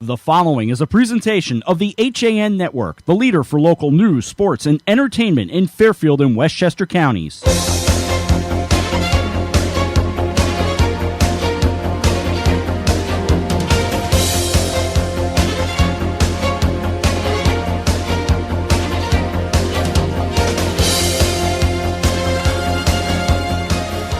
The following is a presentation of the HAN Network, the leader for local news, sports, and entertainment in Fairfield and Westchester counties.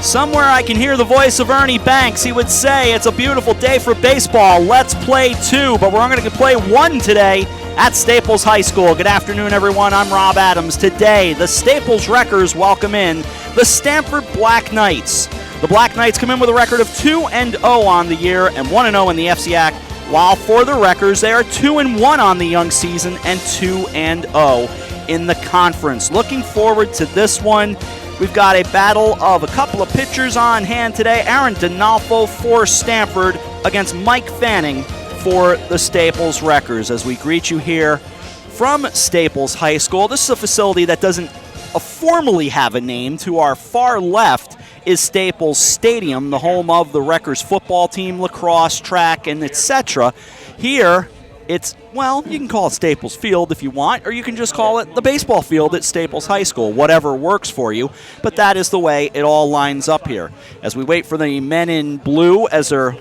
Somewhere I can hear the voice of Ernie Banks. He would say, it's a beautiful day for baseball. Let's play two, but we're going to play one today at Staples High School. Good afternoon, everyone. I'm Rob Adams. Today, the Staples Wreckers welcome in the Stamford Black Knights. The Black Knights come in with a record of 2-0 on the year and 1-0 in the FCIAC, while for the Wreckers, they are 2-1 on the young season and 2-0 in the conference. Looking forward to this one. We've got a battle of a couple of pitchers on hand today. Aaron Donalfo for Stamford against Mike Fanning for the Staples Wreckers. As we greet you here from Staples High School. This is a facility that doesn't formally have a name. To our far left is Staples Stadium, the home of the Wreckers football team, lacrosse, track, and etc. Here, it's, well, you can call it Staples Field if you want, or you can just call it the baseball field at Staples High School, whatever works for you. But that is the way it all lines up here. As we wait for the men in blue, as they're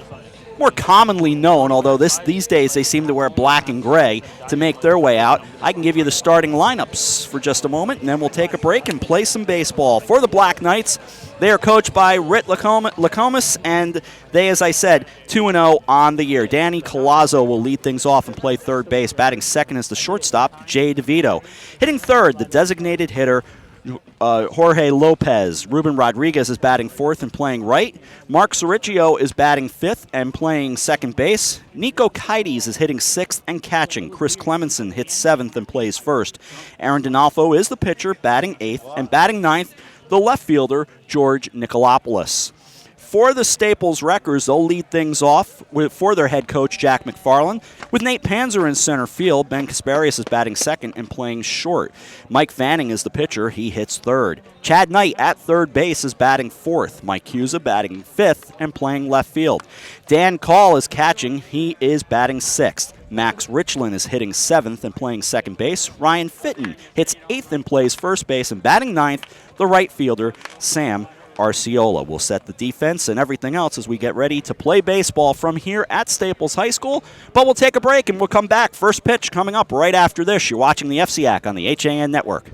more commonly known, although these days they seem to wear black and gray to make their way out, I can give you the starting lineups for just a moment, and then we'll take a break and play some baseball. For the Black Knights, they are coached by Rit Lacomas, and they, as I said, 2-0 on the year. Danny Colazzo will lead things off and play third base. Batting second is the shortstop, Jay DeVito. Hitting third, the designated hitter, Jorge Lopez. Ruben Rodriguez is batting fourth and playing right. Mark Soricchio is batting fifth and playing second base. Nico Kites is hitting sixth and catching. Chris Clemenson hits seventh and plays first. Aaron Donalfo is the pitcher, batting eighth, and batting ninth, the left fielder, George Nicolopoulos. For the Staples Wreckers, they'll lead things off for their head coach, Jack McFarland. With Nate Panzer in center field, Ben Kasparius is batting second and playing short. Mike Fanning is the pitcher. He hits third. Chad Knight at third base is batting fourth. Mike Cusa batting fifth and playing left field. Dan Call is catching. He is batting sixth. Max Richland is hitting seventh and playing second base. Ryan Fitton hits eighth and plays first base, and batting ninth, the right fielder, Sam Arciola. Will set the defense and everything else as we get ready to play baseball from here at Staples High School. But we'll take a break and we'll come back. First pitch coming up right after this. You're watching the FCIAC on the HAN Network.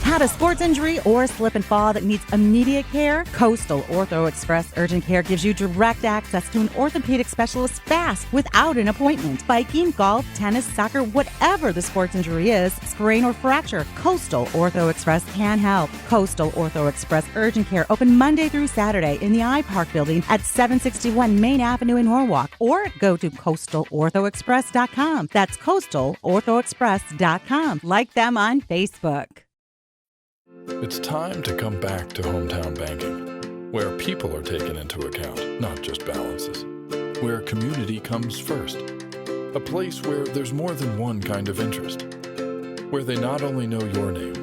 Had a sports injury or slip and fall that needs immediate care? Coastal Ortho Express Urgent Care gives you direct access to an orthopedic specialist fast without an appointment. Biking, golf, tennis, soccer, whatever the sports injury is, sprain or fracture, Coastal Ortho Express can help. Coastal Ortho Express Urgent Care open Monday through Saturday in the iPark building at 761 Main Avenue in Norwalk, or go to coastalorthoexpress.com. That's coastalorthoexpress.com. Like them on Facebook. It's time to come back to hometown banking, where people are taken into account, not just balances. Where community comes first. A place where there's more than one kind of interest. Where they not only know your name,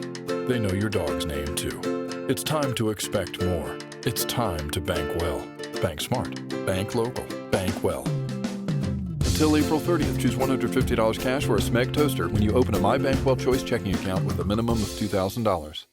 they know your dog's name too. It's time to expect more. It's time to bank well. Bank smart. Bank local. Bank well. Until April 30th, choose $150 cash for a Smeg toaster when you open a My Bank Well Choice checking account with a minimum of $2,000.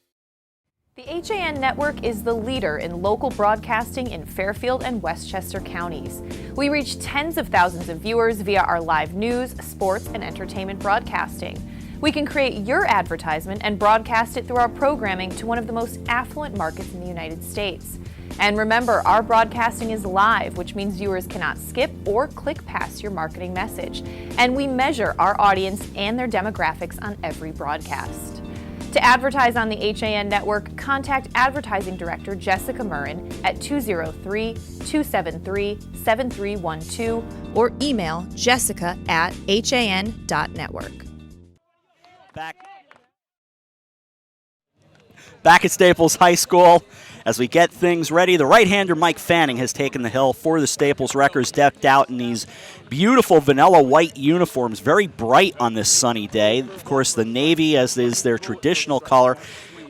The HAN Network is the leader in local broadcasting in Fairfield and Westchester counties. We reach tens of thousands of viewers via our live news, sports, and entertainment broadcasting. We can create your advertisement and broadcast it through our programming to one of the most affluent markets in the United States. And remember, our broadcasting is live, which means viewers cannot skip or click past your marketing message. And we measure our audience and their demographics on every broadcast. To advertise on the HAN Network, contact Advertising Director Jessica Murrin at 203-273-7312 or email jessica@han.network. Back at Staples High School. As we get things ready, the right-hander Mike Fanning has taken the hill for the Staples Wreckers, decked out in these beautiful vanilla white uniforms, very bright on this sunny day. Of course, the navy, as is their traditional color.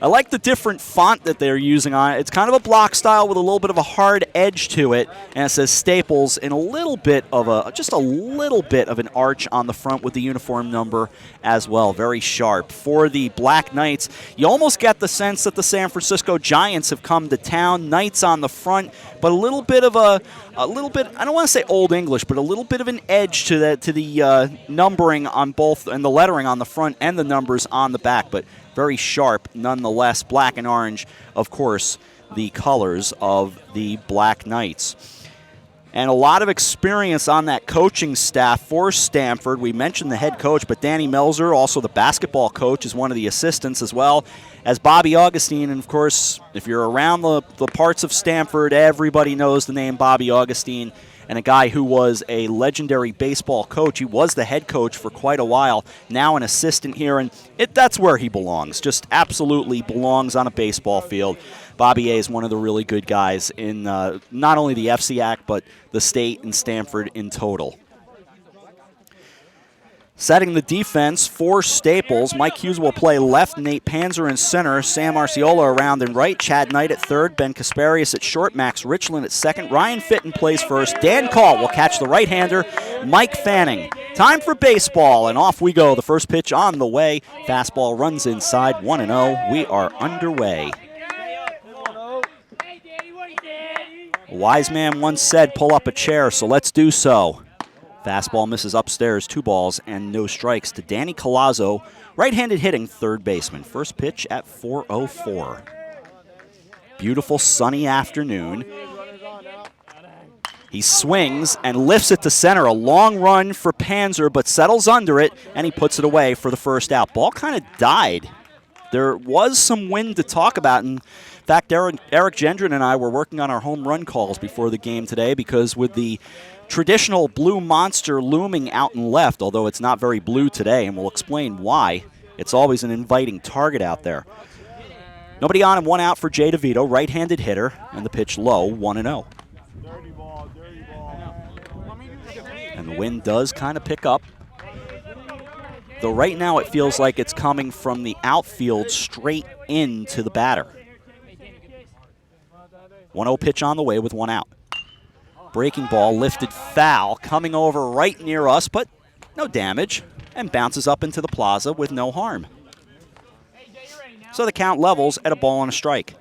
I like the different font that they're using on it. It's kind of a block style with a little bit of a hard edge to it, and it says Staples in just a little bit of an arch on the front with the uniform number as well. Very sharp. For the Black Knights, you almost get the sense that the San Francisco Giants have come to town. Knights on the front, but a little bit, I don't want to say Old English, but a little bit of an edge to the numbering on both, and the lettering on the front and the numbers on the back, but very sharp nonetheless. Black and orange, of course, the colors of the Black Knights. And a lot of experience on that coaching staff for Stamford. We mentioned the head coach, but Danny Melzer, also the basketball coach, is one of the assistants, as well as Bobby Augustine. And, of course, if you're around the parts of Stamford, everybody knows the name Bobby Augustine, and a guy who was a legendary baseball coach. He was the head coach for quite a while, now an assistant here, and that's where he belongs. Just absolutely belongs on a baseball field. Bobby A is one of the really good guys in not only the FCIAC, but the state and Stamford in total. Setting the defense for Staples, Mike Hughes will play left, Nate Panzer in center, Sam Arciola around in right, Chad Knight at third, Ben Kasparius at short, Max Richland at second, Ryan Fitton plays first, Dan Call will catch the right-hander, Mike Fanning. Time for baseball, and off we go. The first pitch on the way. Fastball runs inside, 1-0. We are underway. A wise man once said, pull up a chair, so let's do so. Fastball misses upstairs, 2 balls and no strikes to Danny Colazzo, right-handed hitting third baseman. First pitch at 4:04. Beautiful sunny afternoon. He swings and lifts it to center. A long run for Panzer, but settles under it, and he puts it away for the first out. Ball kind of died. There was some wind to talk about. In fact, Eric Gendron and I were working on our home run calls before the game today, because with the traditional blue monster looming out and left, although it's not very blue today, and we'll explain why, it's always an inviting target out there. Nobody on and 1 out for Jay DeVito, right-handed hitter, and the pitch low, 1-0. And the wind does kind of pick up. Though right now it feels like it's coming from the outfield straight into the batter. 1-0 pitch on the way with 1 out. Breaking ball lifted foul, coming over right near us, but no damage, and bounces up into the plaza with no harm. So the count levels at a ball and a strike.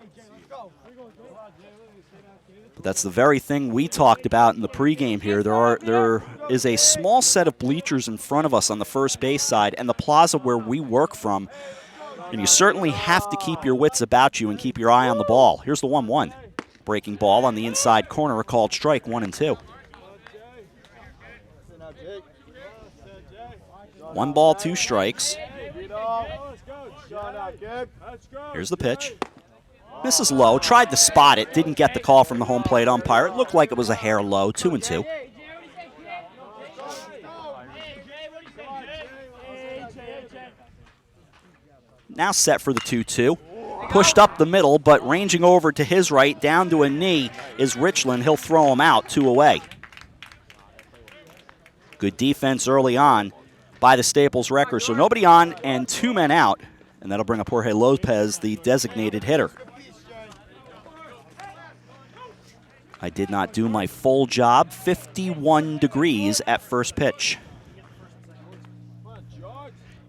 But that's the very thing we talked about in the pregame here. There is a small set of bleachers in front of us on the first base side and the plaza where we work from, and you certainly have to keep your wits about you and keep your eye on the ball. Here's the 1-1. Breaking ball on the inside corner, a called strike, 1-2. 1 ball, 2 strikes. Here's the pitch. Misses low, tried to spot it, didn't get the call from the home plate umpire. It looked like it was a hair low, 2-2. Now set for the 2-2. Pushed up the middle, but ranging over to his right, down to a knee, is Richland. He'll throw him out, 2 away. Good defense early on by the Staples Wreckers. So nobody on and 2 men out, and that'll bring up Jorge Lopez, the designated hitter. I did not do my full job. 51 degrees at first pitch.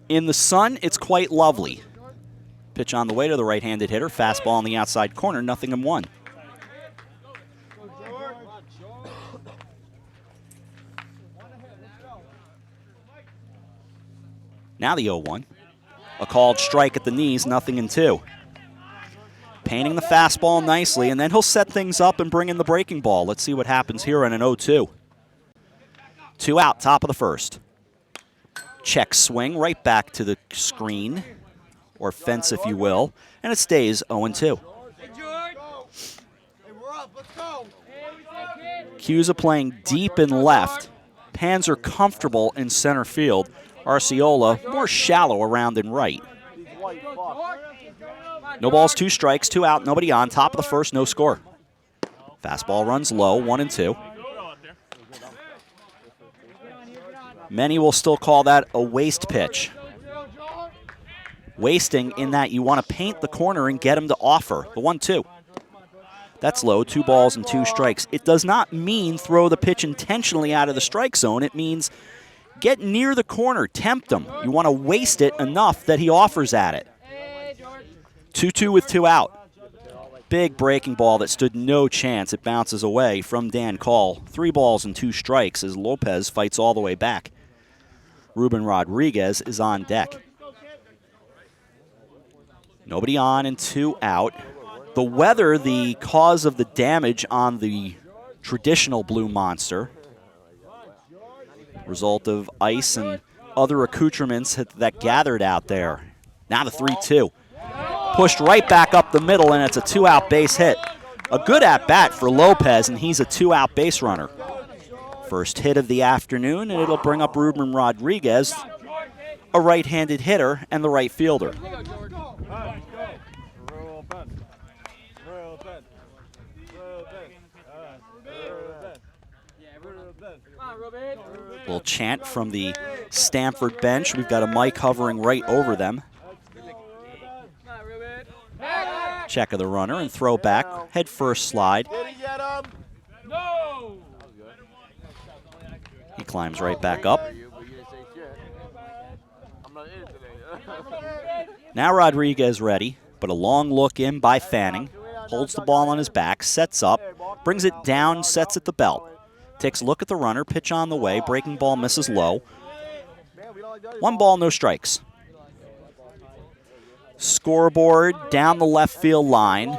In the sun, it's quite lovely. Pitch on the way to the right-handed hitter. Fastball on the outside corner, 0-1. Now the 0-1. A called strike at the knees, 0-2. Painting the fastball nicely, and then he'll set things up and bring in the breaking ball. Let's see what happens here in an 0-2. 2 out, top of the first. Check swing right back to the screen, or fence if you will, and it stays 0-2. Cusa playing deep in left. Panzer comfortable in center field. Arciola more shallow around in right. No balls, 2 strikes, 2 out, nobody on. Top of the first, no score. Fastball runs low, 1-2. Many will still call that a waste pitch. Wasting in that you want to paint the corner and get him to offer. The 1-2. That's low, 2 balls and 2 strikes. It does not mean throw the pitch intentionally out of the strike zone. It means get near the corner, tempt him. You want to waste it enough that he offers at it. 2-2 with 2 out. Big breaking ball that stood no chance. It bounces away from Dan Call. 3 balls and 2 strikes as Lopez fights all the way back. Ruben Rodriguez is on deck. Nobody on and 2 out. The weather, the cause of the damage on the traditional Blue Monster. Result of ice and other accoutrements that gathered out there. Now the 3-2. Pushed right back up the middle, and it's a 2-out base hit. A good at-bat for Lopez, and he's a 2-out base runner. First hit of the afternoon, and it'll bring up Ruben Rodriguez, a right-handed hitter and the right fielder. Little chant from the Stamford bench. We've got a mic hovering right over them. Check of the runner and throw back. Head first slide. He climbs right back up. Now Rodriguez ready, but a long look in by Fanning. Holds the ball on his back, sets up, brings it down, sets at the belt. Takes a look at the runner, pitch on the way, breaking ball misses low. 1 ball, no strikes. Scoreboard down the left field line,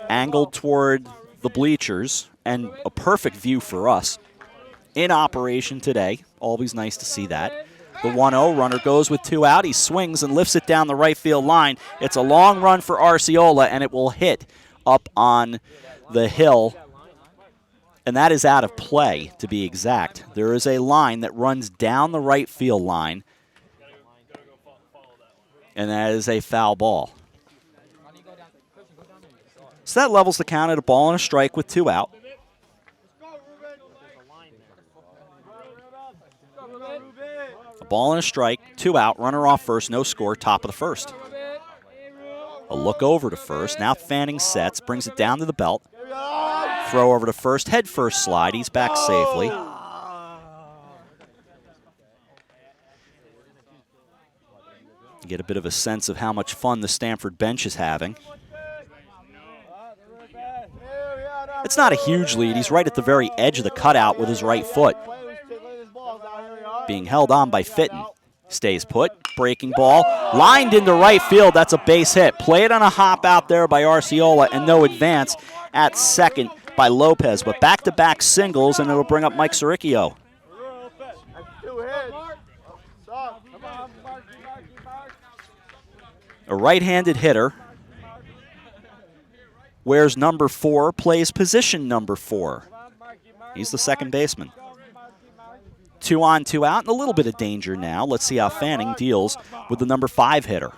angled toward the bleachers, and a perfect view for us. In operation today, always nice to see that. The 1-0 runner goes with 2 out. He swings and lifts it down the right field line. It's a long run for Arciola, and it will hit up on the hill. And that is out of play, to be exact. There is a line that runs down the right field line, and that is a foul ball. So that levels the count at a ball and a strike with 2 out. A ball and a strike, 2 out, runner off first, no score, top of the first. A look over to first. Now Fanning sets, brings it down to the belt. Throw over to first, head first slide. He's back safely. You get a bit of a sense of how much fun the Stamford bench is having. It's not a huge lead. He's right at the very edge of the cutout with his right foot. Being held on by Fitton. Stays put, breaking ball, lined into right field. That's a base hit. Played on a hop out there by Arciola, and no advance at second by Lopez. But back-to-back singles, and it'll bring up Mike Saricchio. A right-handed hitter. Wears number 4, plays position number 4. He's the second baseman. 2 on, 2 out, and a little bit of danger now. Let's see how Fanning deals with the number 5 hitter.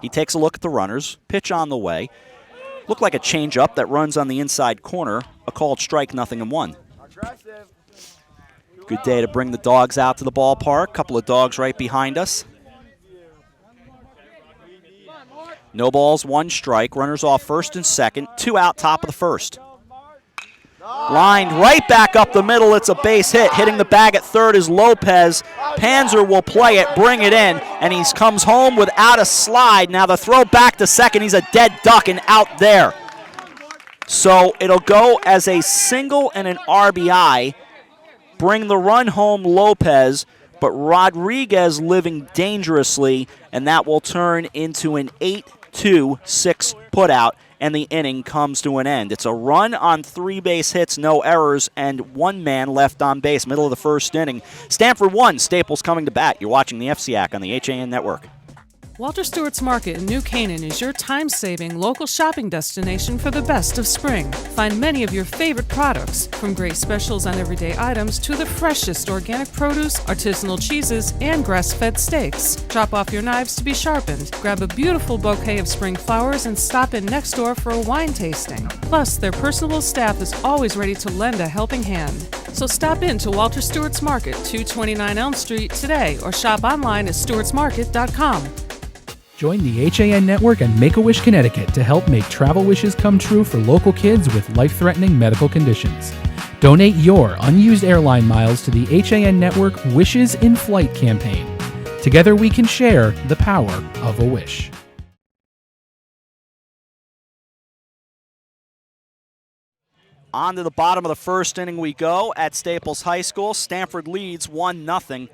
He takes a look at the runners, pitch on the way. Looked like a changeup that runs on the inside corner. A called strike, 0-1. Good day to bring the dogs out to the ballpark. Couple of dogs right behind us. No balls, 1 strike. Runners off first and second. 2 out, top of the first. Lined right back up the middle. It's a base hit. Hitting the bag at third is Lopez. Panzer will play it, bring it in, and he comes home without a slide. Now the throw back to second. He's a dead duck and out there. So it'll go as a single and an RBI. Bring the run home, Lopez, but Rodriguez living dangerously, and that will turn into an 8-2-6 putout. And the inning comes to an end. It's a run on 3 base hits, no errors, and 1 man left on base. Middle of the first inning. Stamford 1, Staples coming to bat. You're watching the FCIAC on the HAN Network. Walter Stewart's Market in New Canaan is your time-saving local shopping destination for the best of spring. Find many of your favorite products, from great specials on everyday items to the freshest organic produce, artisanal cheeses, and grass-fed steaks. Chop off your knives to be sharpened. Grab a beautiful bouquet of spring flowers and stop in next door for a wine tasting. Plus, their personable staff is always ready to lend a helping hand. So stop in to Walter Stewart's Market, 229 Elm Street today, or shop online at stewartsmarket.com. Join the HAN Network and Make-A-Wish Connecticut to help make travel wishes come true for local kids with life-threatening medical conditions. Donate your unused airline miles to the HAN Network Wishes in Flight campaign. Together we can share the power of a wish. On to the bottom of the first inning we go at Staples High School. Stamford leads 1-0.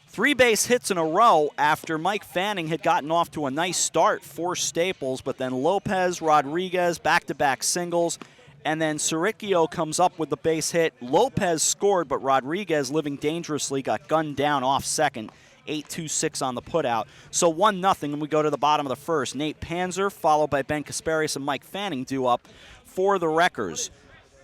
3 base hits in a row after Mike Fanning had gotten off to a nice start for Staples, but then Lopez, Rodriguez, back-to-back singles, and then Siricchio comes up with the base hit. Lopez scored, but Rodriguez, living dangerously, got gunned down off second. 8-2-6 on the putout. So 1-0, and we go to the bottom of the first. Nate Panzer, followed by Ben Kasparius and Mike Fanning, due up for the Wreckers.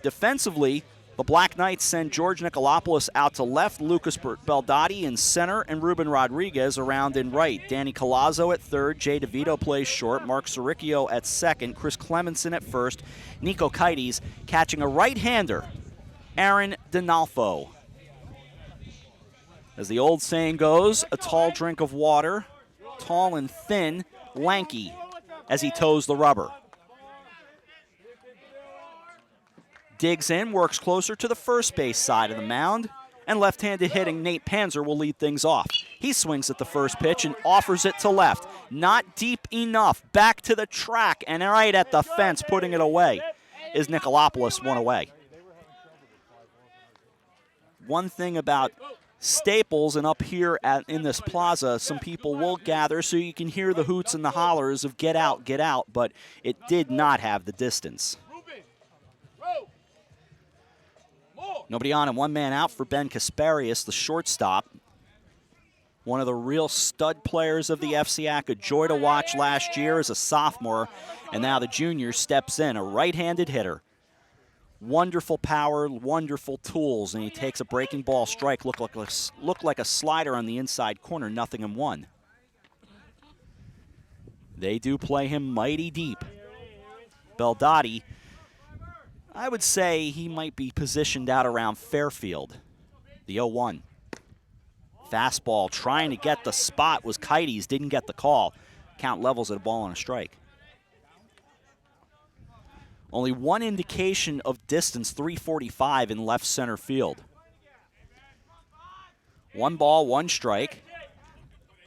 Defensively, the Black Knights send George Nicolopoulos out to left, Lucas Beldotti in center, and Ruben Rodriguez around in right. Danny Colazzo at third, Jay DeVito plays short, Mark Siricchio at second, Chris Clemenson at first, Nico Kites catching a right-hander, Aaron Dinalfo. As the old saying goes, a tall drink of water, tall and thin, lanky, as he toes the rubber. Digs in, works closer to the first base side of the mound, and left-handed hitting Nate Panzer will lead things off. He swings at the first pitch and offers it to left. Not deep enough. Back to the track, and right at the fence, putting it away, is Nicolopoulos, one away. One thing about Staples and up here in this plaza, some people will gather so you can hear the hoots and the hollers of get out, but it did not have the distance. Nobody on and 1 man out for Ben Kasparius, the shortstop. One of the real stud players of the FCIAC, a joy to watch last year as a sophomore, and now the junior steps in, a right-handed hitter. Wonderful power, wonderful tools, and he takes a breaking ball strike, looked like a slider on the inside corner, 0-1. They do play him mighty deep. Beldotti, I would say he might be positioned out around Fairfield, the 0-1. Fastball trying to get the spot was Kites, didn't get the call. Count levels at a ball and a strike. Only one indication of distance, 345 in left center field. 1 ball, 1 strike.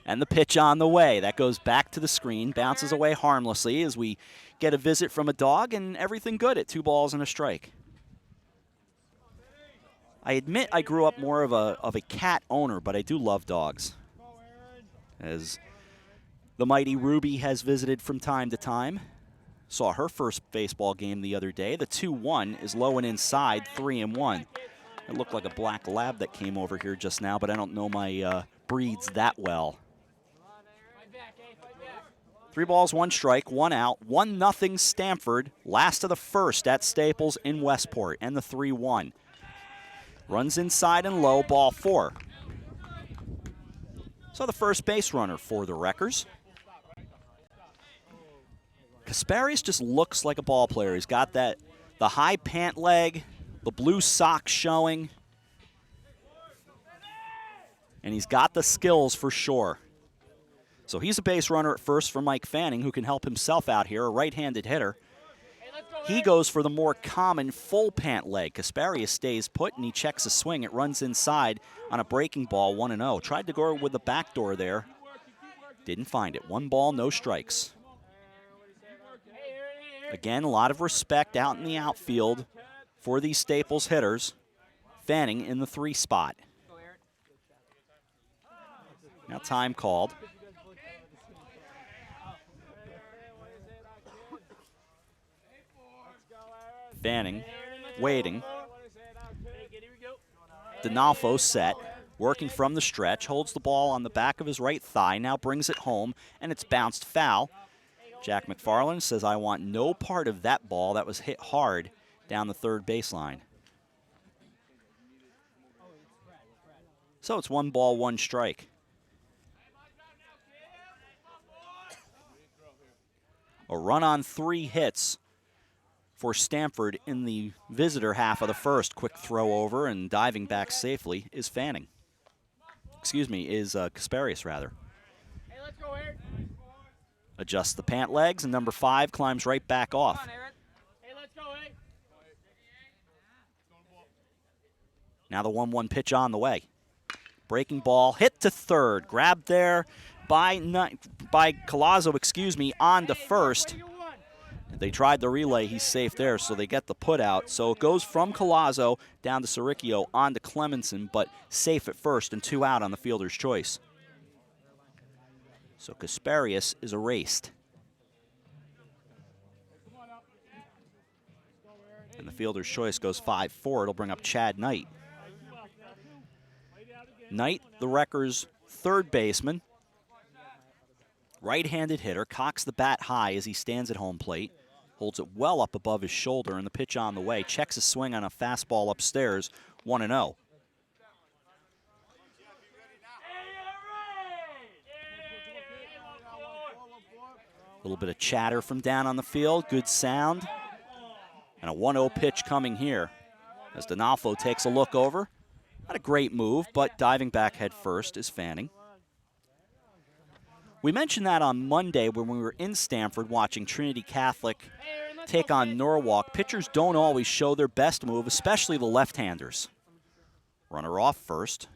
And the pitch on the way. That goes back to the screen, bounces away harmlessly as we get a visit from a dog, and everything good at 2 balls and a strike. I admit I grew up more of a cat owner, but I do love dogs. As the mighty Ruby has visited from time to time. Saw her first baseball game the other day. The 2-1 is low and inside, 3-1. It looked like a black lab that came over here just now, but I don't know my breeds that well. 3 balls, 1 strike, 1 out, 1-0 Stamford. Last of the first at Staples in Westport, and the 3-1. Runs inside and low, ball 4. So the first base runner for the Wreckers. Kasparius just looks like a ball player. He's got the high pant leg, the blue socks showing, and he's got the skills for sure. So he's a base runner at first for Mike Fanning, who can help himself out here, a right-handed hitter. He goes for the more common full pant leg. Kasparius stays put, and he checks a swing. It runs inside on a breaking ball, 1-0. Tried to go with the back door there. Didn't find it. 1 ball, no strikes. Again, a lot of respect out in the outfield for these Staples hitters. Fanning in the 3 spot. Now time called. Fanning waiting. Dinalfo set, working from the stretch, holds the ball on the back of his right thigh, now brings it home, and it's bounced foul. Jack McFarland says, I want no part of that ball. That was hit hard down the third baseline. So it's 1 ball, 1 strike. A run on 3 hits for Stamford in the visitor half of the first. Quick throw over and diving back safely is Fanning. Excuse me, is Kasparius rather. Hey, let's go, Aaron. adjusts the pant legs, and number 5 climbs right back off. Now the 1-1 pitch on the way. Breaking ball, hit to third, grabbed there by Colazzo, on to first. They tried the relay, he's safe there, so they get the put out. So it goes from Colazzo down to Saricchio on to Clemenson, but safe at first and 2 out on the fielder's choice. So Kasparius is erased. And the fielder's choice goes 5-4. It'll bring up Chad Knight. Knight, the Wreckers' third baseman. Right-handed hitter, cocks the bat high as he stands at home plate. Holds it well up above his shoulder, and the pitch on the way. Checks his swing on a fastball upstairs, 1-0. A little bit of chatter from down on the field, good sound. And a 1-0 pitch coming here as Donalfo takes a look over. Not a great move, but diving back head first is Fanning. We mentioned that on Monday when we were in Stamford watching Trinity Catholic take on Norwalk. Pitchers don't always show their best move, especially the left-handers. Runner off first,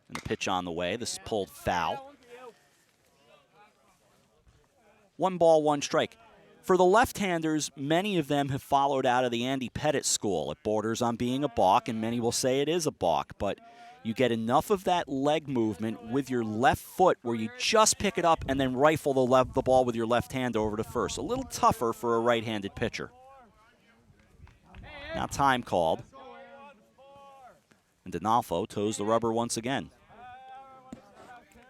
and the pitch on the way. This is pulled foul. 1 ball, 1 strike. For the left-handers, many of them have followed out of the Andy Pettit school. It borders on being a balk, and many will say it is a balk, but you get enough of that leg movement with your left foot where you just pick it up and then rifle the ball with your left hand over to first. A little tougher for a right-handed pitcher. Now time called. And Donalfo toes the rubber once again.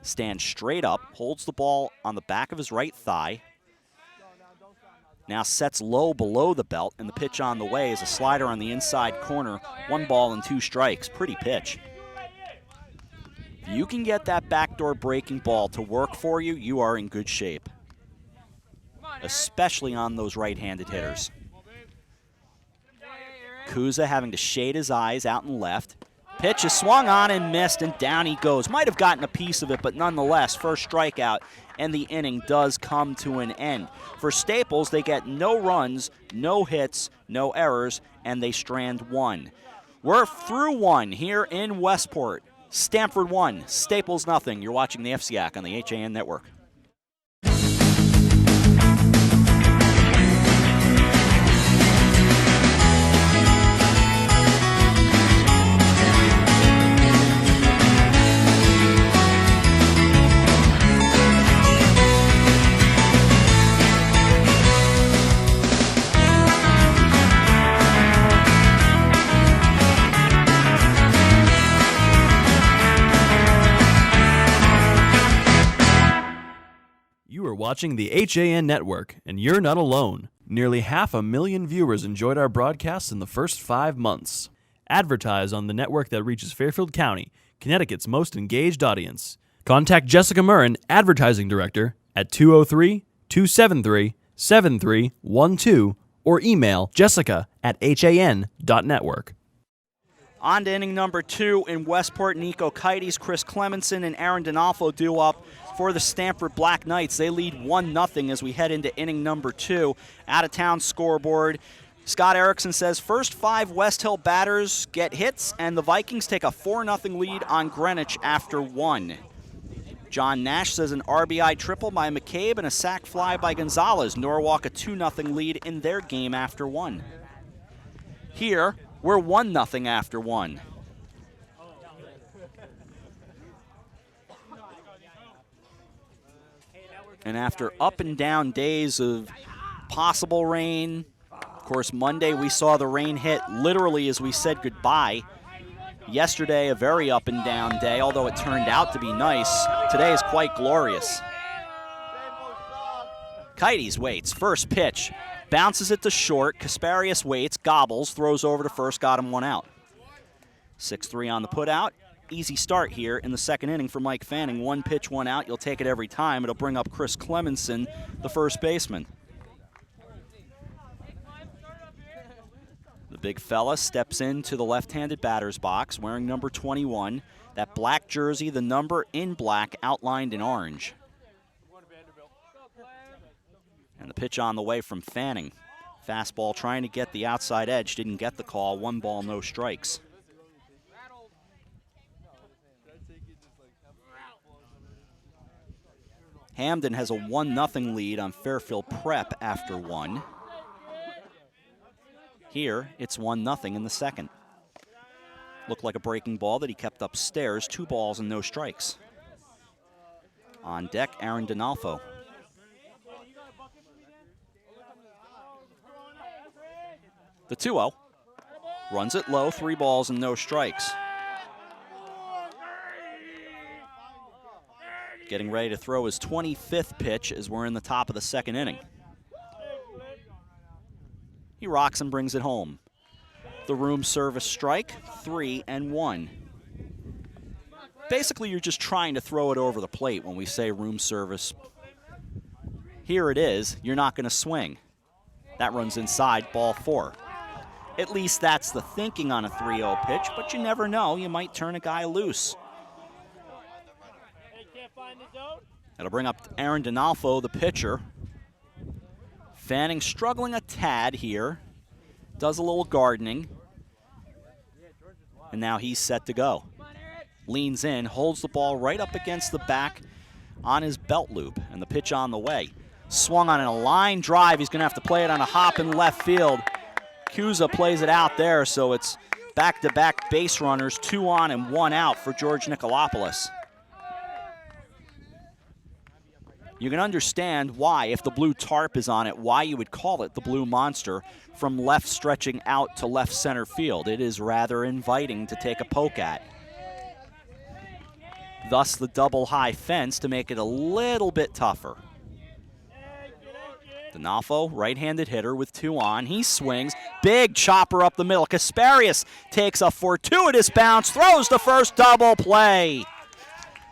Stands straight up, holds the ball on the back of his right thigh. Now sets low below the belt, and the pitch on the way is a slider on the inside corner. 1 ball and 2 strikes. Pretty pitch. If you can get that backdoor breaking ball to work for you, you are in good shape, especially on those right-handed hitters. Kuza having to shade his eyes out and left. Pitch is swung on and missed, and down he goes. Might have gotten a piece of it, but nonetheless, first strikeout, and the inning does come to an end. For Staples, they get no runs, no hits, no errors, and they strand 1. We're through 1 here in Westport. Stamford 1, Staples nothing. You're watching the FCIAC on the HAN Network. Watching the HAN Network, and you're not alone. Nearly 500,000 viewers enjoyed our broadcasts in the first 5 months. Advertise on the network that reaches Fairfield County, Connecticut's most engaged audience. Contact Jessica Murrin, Advertising Director, at 203-273-7312 or email jessica@han.network. On to inning number 2 in Westport. Nico Kites, Chris Clemenson, and Aaron Donalfo due up for the Stamford Black Knights. They lead 1-0 as we head into inning number 2. Out-of-town scoreboard. Scott Erickson says first 5 West Hill batters get hits, and the Vikings take a 4-0 lead on Greenwich after 1. John Nash says an RBI triple by McCabe and a sac fly by Gonzalez. Norwalk a 2-0 lead in their game after 1. Here, we're 1-0 after 1. And after up and down days of possible rain, of course, Monday we saw the rain hit literally as we said goodbye. Yesterday, a very up and down day, although it turned out to be nice. Today is quite glorious. Kites waits, first pitch. Bounces it to short. Kasparius waits, gobbles, throws over to first, got him 1 out. 6-3 on the putout. Easy start here in the second inning for Mike Fanning. 1 pitch, 1 out. You'll take it every time. It'll bring up Chris Clemenson, the first baseman. The big fella steps into the left-handed batter's box wearing number 21. That black jersey, the number in black outlined in orange. And the pitch on the way from Fanning. Fastball trying to get the outside edge, didn't get the call. 1 ball, no strikes. Hamden has a 1-0 lead on Fairfield Prep after 1. Here, it's 1-0 in the second. Looked like a breaking ball that he kept upstairs. 2 balls and no strikes. On deck, Aaron Donalfo. The 2-0. Runs it low, 3 balls and no strikes. Getting ready to throw his 25th pitch as we're in the top of the second inning. He rocks and brings it home. The room service strike, 3-1. Basically, you're just trying to throw it over the plate when we say room service. Here it is. You're not going to swing. That runs inside, ball 4. At least that's the thinking on a 3-0 pitch, but you never know. You might turn a guy loose. That'll bring up Aaron Donalfo, the pitcher. Fanning struggling a tad here. Does a little gardening. And now he's set to go. Leans in, holds the ball right up against the back on his belt loop. And the pitch on the way. Swung on a line drive. He's going to have to play it on a hop in left field. Cusa plays it out there, so it's back-to-back base runners, 2 on and 1 out for George Nicolopoulos. You can understand why, if the blue tarp is on it, why you would call it the Blue Monster from left stretching out to left center field. It is rather inviting to take a poke at. Thus the double high fence to make it a little bit tougher. Donalfo, right-handed hitter with 2 on. He swings. Big chopper up the middle. Kasparius takes a fortuitous bounce, throws to first, double play.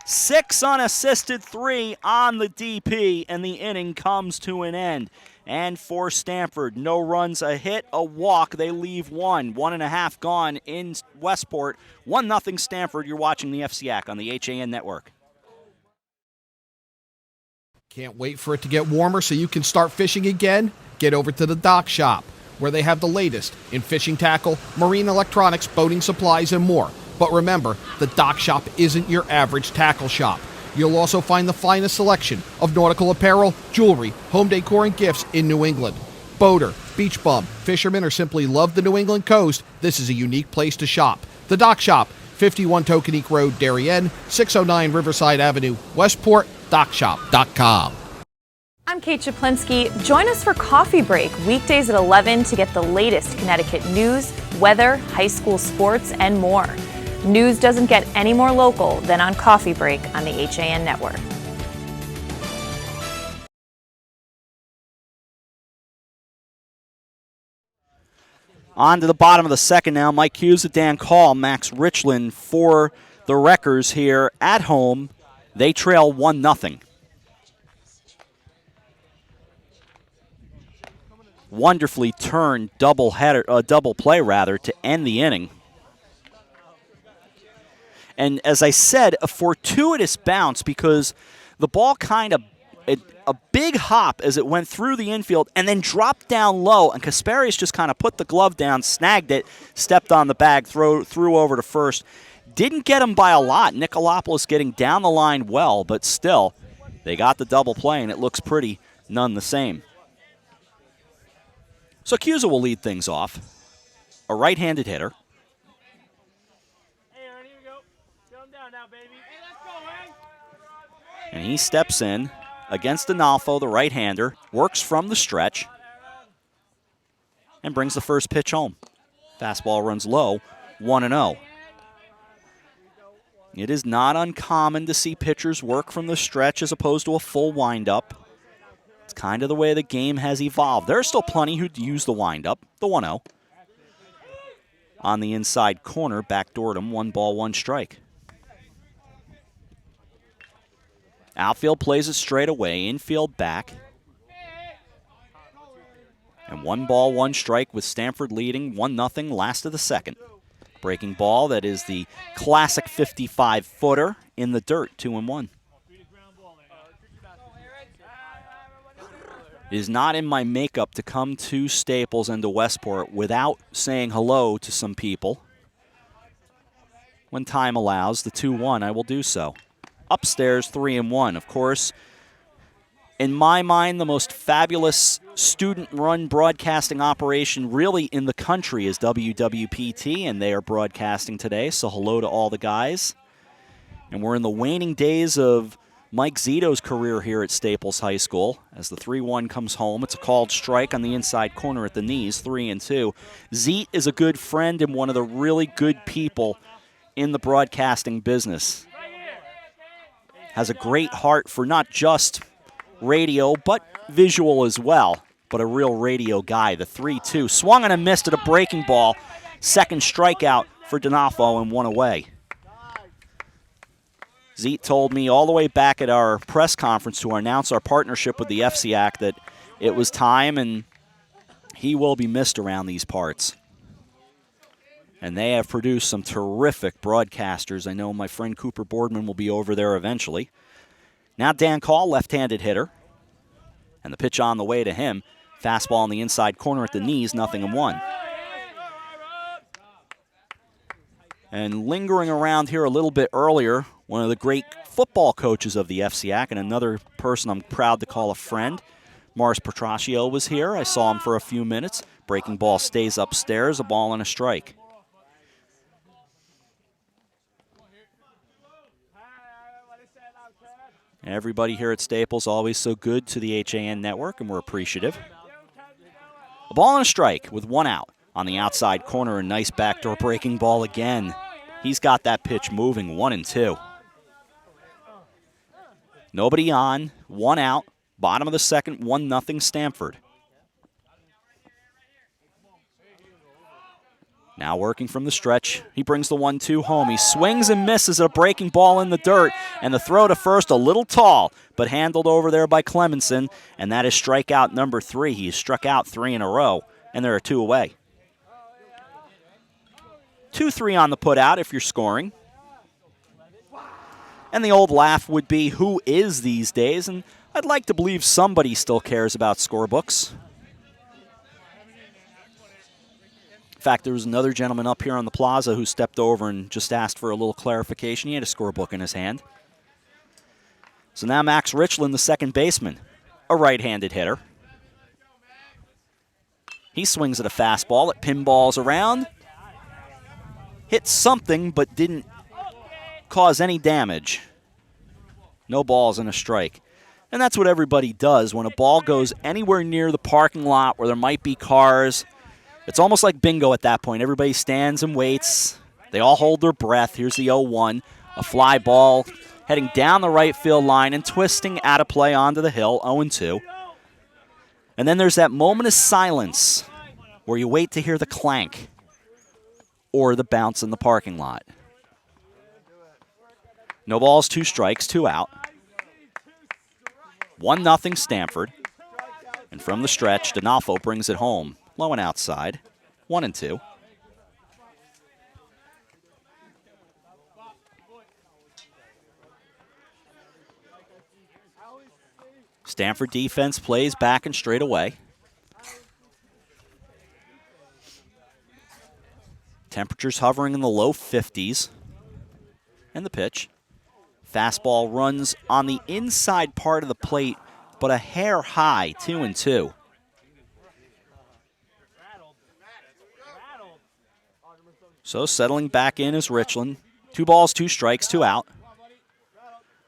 6 unassisted, 3 on the DP, and the inning comes to an end. And for Stamford, no runs, a hit, a walk. They leave 1.5 gone in Westport. 1-0 Stamford. You're watching the FCIAC on the HAN Network. Can't wait for it to get warmer so you can start fishing again? Get over to the Dock Shop, where they have the latest in fishing tackle, marine electronics, boating supplies, and more. But remember, the Dock Shop isn't your average tackle shop. You'll also find the finest selection of nautical apparel, jewelry, home decor, and gifts in New England. Boater, beach bum, fisherman, or simply love the New England coast, this is a unique place to shop. The Dock Shop, 51 Tokenique Road, Darien, 609 Riverside Avenue, Westport, dockshop.com. I'm Kate Chaplinsky. Join us for Coffee Break, weekdays at 11 to get the latest Connecticut news, weather, high school sports, and more. News doesn't get any more local than on Coffee Break on the HAN Network. On to the bottom of the second now. Mike Cusa, Dan Call, Max Richland for the Wreckers here at home. They trail 1-0. Wonderfully turned double play to end the inning. And as I said, a fortuitous bounce because the ball kind of a big hop as it went through the infield and then dropped down low, and Kasparius just kind of put the glove down, snagged it, stepped on the bag, threw over to first. Didn't get him by a lot. Nicolopoulos getting down the line well, but still, they got the double play, and it looks pretty none the same. So Cusa will lead things off. A right-handed hitter. Hey, Ernie, here we go. Get him down now, baby. Hey, let's go, Hank. And he steps in against Donalfo, the right-hander, works from the stretch, and brings the first pitch home. Fastball runs low, 1-0. It is not uncommon to see pitchers work from the stretch as opposed to a full windup. It's kind of the way the game has evolved. There are still plenty who use the windup, the 1-0. On the inside corner, backdoored him, 1-1 strike. Outfield plays it straight away, infield back. And 1-1 strike with Stamford leading 1-0 last of the second. Breaking ball, that is the classic 55-footer in the dirt, 2-1. It is not in my makeup to come to Staples and to Westport without saying hello to some people. When time allows, the 2-1, I will do so. Upstairs, 3-1. Of course, in my mind, the most fabulous student-run broadcasting operation really in the country is WWPT, and they are broadcasting today, so hello to all the guys. And we're in the waning days of Mike Zito's career here at Staples High School. As the 3-1 comes home, it's a called strike on the inside corner at the knees, 3-2. Zete is a good friend and one of the really good people in the broadcasting business. Has a great heart for not just radio, but visual as well, but a real radio guy. The 3-2 swung and a missed at a breaking ball. Second strikeout for Donofo and one away. Zete told me all the way back at our press conference to announce our partnership with the FCIAC that it was time, and he will be missed around these parts. And they have produced some terrific broadcasters. I know my friend Cooper Boardman will be over there eventually. Now Dan Call, left-handed hitter. And the pitch on the way to him. Fastball on the inside corner at the knees, 0-1. And lingering around here a little bit earlier, one of the great football coaches of the FCIAC and another person I'm proud to call a friend, Morris Petraccio, was here. I saw him for a few minutes. Breaking ball stays upstairs, a ball and a strike. Everybody here at Staples always so good to the HAN network, and we're appreciative. A ball and a strike with one out on the outside corner. A nice backdoor breaking ball again. He's got that pitch moving, 1-2. Nobody on, one out. Bottom of the second, 1-0 Stamford. Now working from the stretch, he brings the 1-2 home. He swings and misses at a breaking ball in the dirt, and the throw to first a little tall, but handled over there by Clemenson, and that is strikeout number 3. He has struck out 3 in a row, and there are 2 away. 2-3 on the putout if you're scoring. And the old laugh would be, who is these days? And I'd like to believe somebody still cares about scorebooks. In fact, there was another gentleman up here on the plaza who stepped over and just asked for a little clarification. He had a scorebook in his hand. So now Max Richland, the second baseman, a right-handed hitter. He swings at a fastball. It pinballs around. Hit something, but didn't cause any damage. No balls and a strike. And that's what everybody does when a ball goes anywhere near the parking lot where there might be cars. It's almost like bingo at that point. Everybody stands and waits. They all hold their breath. Here's the 0-1. A fly ball heading down the right field line and twisting out of play onto the hill, 0-2. And then there's that moment of silence where you wait to hear the clank or the bounce in the parking lot. No balls, 2 strikes, 2 out. 1-0 Stamford. And from the stretch, Donofo brings it home. Low and outside, 1-2. Stamford defense plays back and straight away. Temperatures hovering in the low 50s. And the pitch. Fastball runs on the inside part of the plate, but a hair high, 2-2. So settling back in is Richland. 2 balls, 2 strikes, 2 out.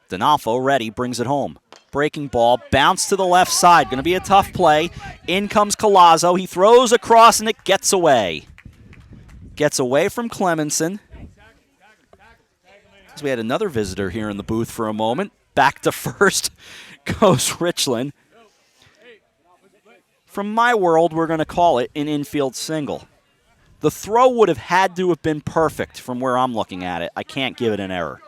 Donofo ready, brings it home. Breaking ball, bounce to the left side. Going to be a tough play. In comes Collazo. He throws across and it gets away. Gets away from Clemenson. So we had another visitor here in the booth for a moment. Back to first goes Richland. From my world, we're going to call it an infield single. The throw would have had to have been perfect from where I'm looking at it. I can't give it an error.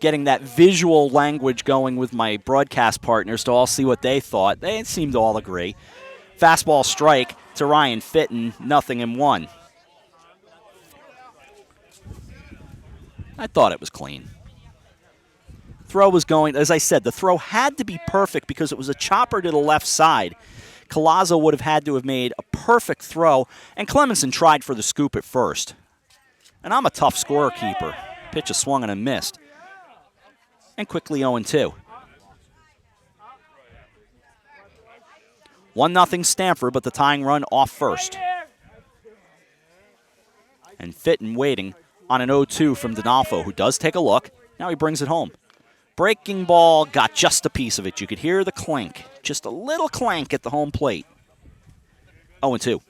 Getting that visual language going with my broadcast partners to all see what they thought. They seemed to all agree. Fastball strike. to Ryan Fitton, 0-1. I thought it was clean. Throw was going, as I said, the throw had to be perfect because it was a chopper to the left side. Collazo would have had to have made a perfect throw, and Clemenson tried for the scoop at first. And I'm a tough scorekeeper. Pitch is swung and a missed. And quickly 0-2. 1-0 Stamford, but the tying run off first. And Fitton waiting on an 0-2 from Donalfo, who does take a look. Now he brings it home. Breaking ball, got just a piece of it. You could hear the clink. Just a little clank at the home plate. 0-2.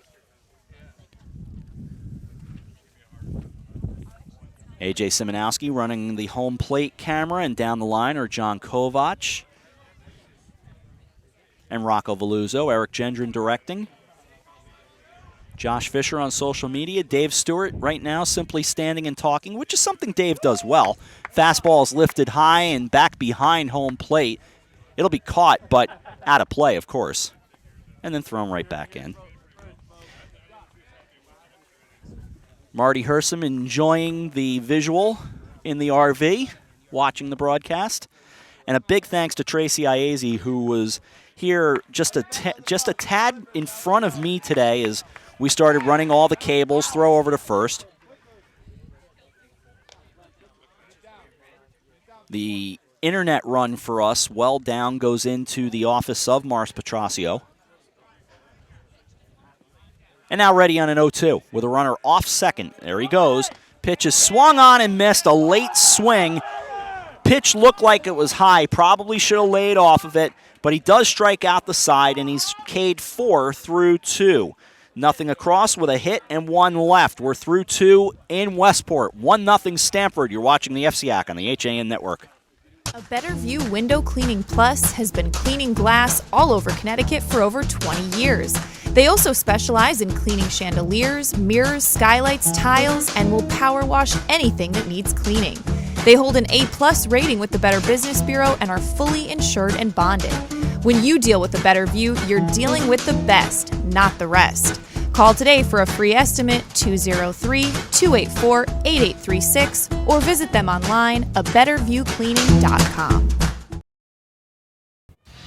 A.J. Simonowski running the home plate camera, and down the line are John Kovac and Rocco Veluzzo. Eric Gendron directing. Josh Fisher on social media. Dave Stewart right now simply standing and talking, which is something Dave does well. Fastball is lifted high and back behind home plate. It'll be caught, but out of play, of course, and then thrown right back in. Marty Hersom enjoying the visual in the RV, watching the broadcast. And a big thanks to Tracy Iazi, who was here just a tad in front of me today as we started running all the cables. Throw over to first. The internet run for us, well down, goes into the office of Mars Petrasio. And now ready on an 0-2 with a runner off second. There he goes. Pitch is swung on and missed. A late swing. Pitch looked like it was high. Probably should have laid off of it. But he does strike out the side, and he's K'd 4 through 2. Nothing across with a hit and one left. We're through 2 in Westport. 1-0 Stamford. You're watching the FCIAC on the HAN Network. A Better View Window Cleaning Plus has been cleaning glass all over Connecticut for over 20 years. They also specialize in cleaning chandeliers, mirrors, skylights, tiles, and will power wash anything that needs cleaning. They hold an A+ rating with the Better Business Bureau and are fully insured and bonded. When you deal with a Better View, you're dealing with the best, not the rest. Call today for a free estimate, 203-284-8836, or visit them online, abetterviewcleaning.com.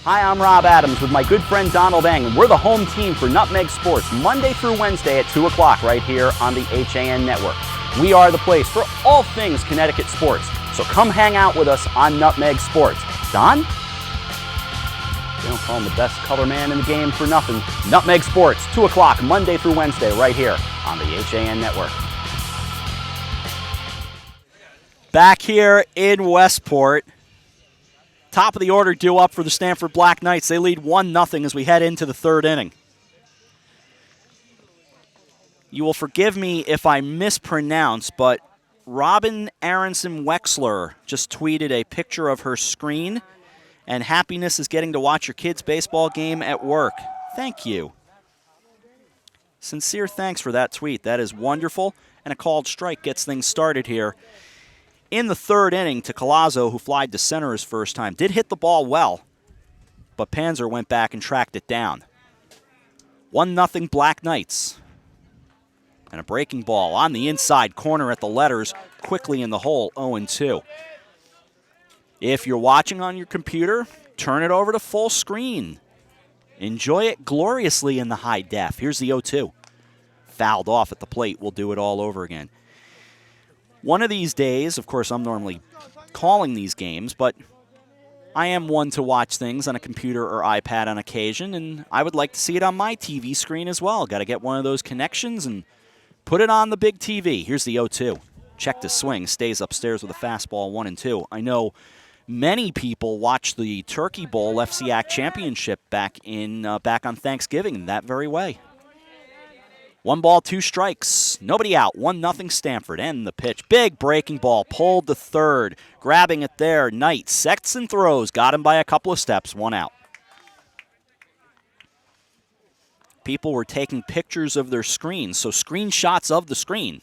Hi, I'm Rob Adams with my good friend Donald Eng, and we're the home team for Nutmeg Sports, Monday through Wednesday at 2 o'clock right here on the HAN Network. We are the place for all things Connecticut sports, so come hang out with us on Nutmeg Sports. Don? They don't call him the best color man in the game for nothing. Nutmeg Sports, 2 o'clock, Monday through Wednesday, right here on the HAN Network. Back here in Westport. Top of the order due up for the Stamford Black Knights. They lead 1-0 as we head into the third inning. You will forgive me if I mispronounce, but Robin Aronson Wexler just tweeted a picture of her screen, and happiness is getting to watch your kids' baseball game at work. Thank you. Sincere thanks for that tweet. That is wonderful, and a called strike gets things started here. In the third inning to Collazo, who flied to center his first time. Did hit the ball well, but Panzer went back and tracked it down. 1-0 Black Knights. And a breaking ball on the inside corner at the letters, quickly in the hole, 0-2. If you're watching on your computer, turn it over to full screen. Enjoy it gloriously in the high def. Here's the 0-2. Fouled off at the plate. We'll do it all over again. One of these days, of course, I'm normally calling these games, but I am one to watch things on a computer or iPad on occasion, and I would like to see it on my TV screen as well. Got to get one of those connections and put it on the big TV. Here's the 0-2. Check the swing. Stays upstairs with a fastball, 1-2. I know many people watched the Turkey Bowl FCIAC Championship back on Thanksgiving that very way. 1 ball, 2 strikes. Nobody out. 1-0 Stamford. And the pitch. Big breaking ball. Pulled to third. Grabbing it there. Knight. Sexton throws. Got him by a couple of steps. 1 out. People were taking pictures of their screens, so screenshots of the screen,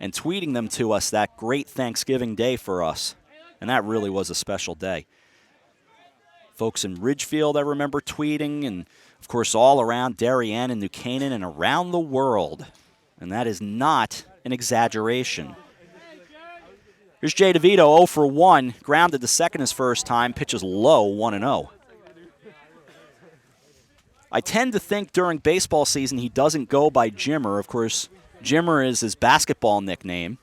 and tweeting them to us that great Thanksgiving day for us. And that really was a special day. Folks in Ridgefield I remember tweeting, and of course all around Darien and New Canaan and around the world. And that is not an exaggeration. Here's Jay DeVito, 0 for 1, grounded to second his first time, pitches low, 1-0. I tend to think during baseball season he doesn't go by Jimmer. Of course, Jimmer is his basketball nickname,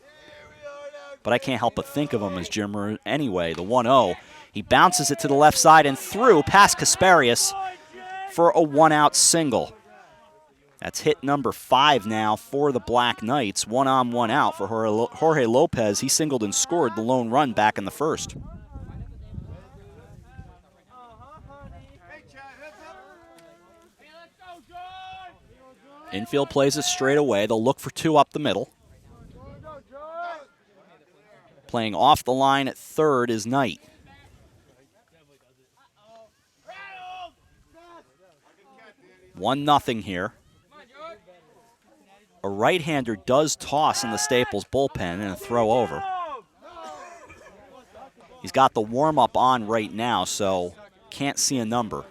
but I can't help but think of him as Jimmer anyway. The 1-0, he bounces it to the left side and through past Kasparius for a one-out single. That's hit number 5 now for the Black Knights. 1 on, 1 out for Jorge Lopez. He singled and scored the lone run back in the first. Infield plays it straight away. They'll look for 2 up the middle. Playing off the line at third is Knight. One nothing here. A right-hander does toss in the Staples bullpen and a throw over. He's got the warm-up on right now, so can't see a number.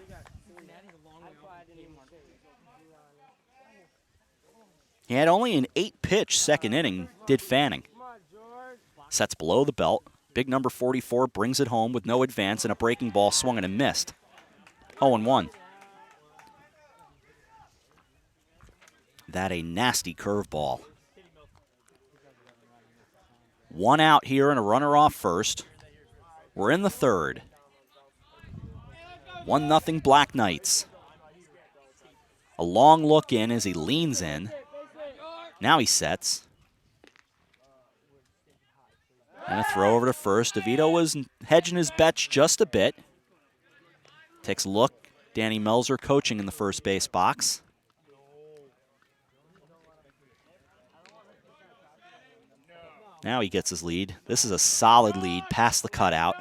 He had only an 8-pitch second inning, did Fanning. Sets below the belt. Big number 44 brings it home with no advance and a breaking ball swung and missed. 0-1. That a nasty curveball. 1 out here and a runner off first. We're in the third. 1-0 Black Knights. A long look in as he leans in. Now he sets. And a throw over to first. DeVito was hedging his bets just a bit. Takes a look. Danny Melzer coaching in the first base box. Now he gets his lead. This is a solid lead past the cutout.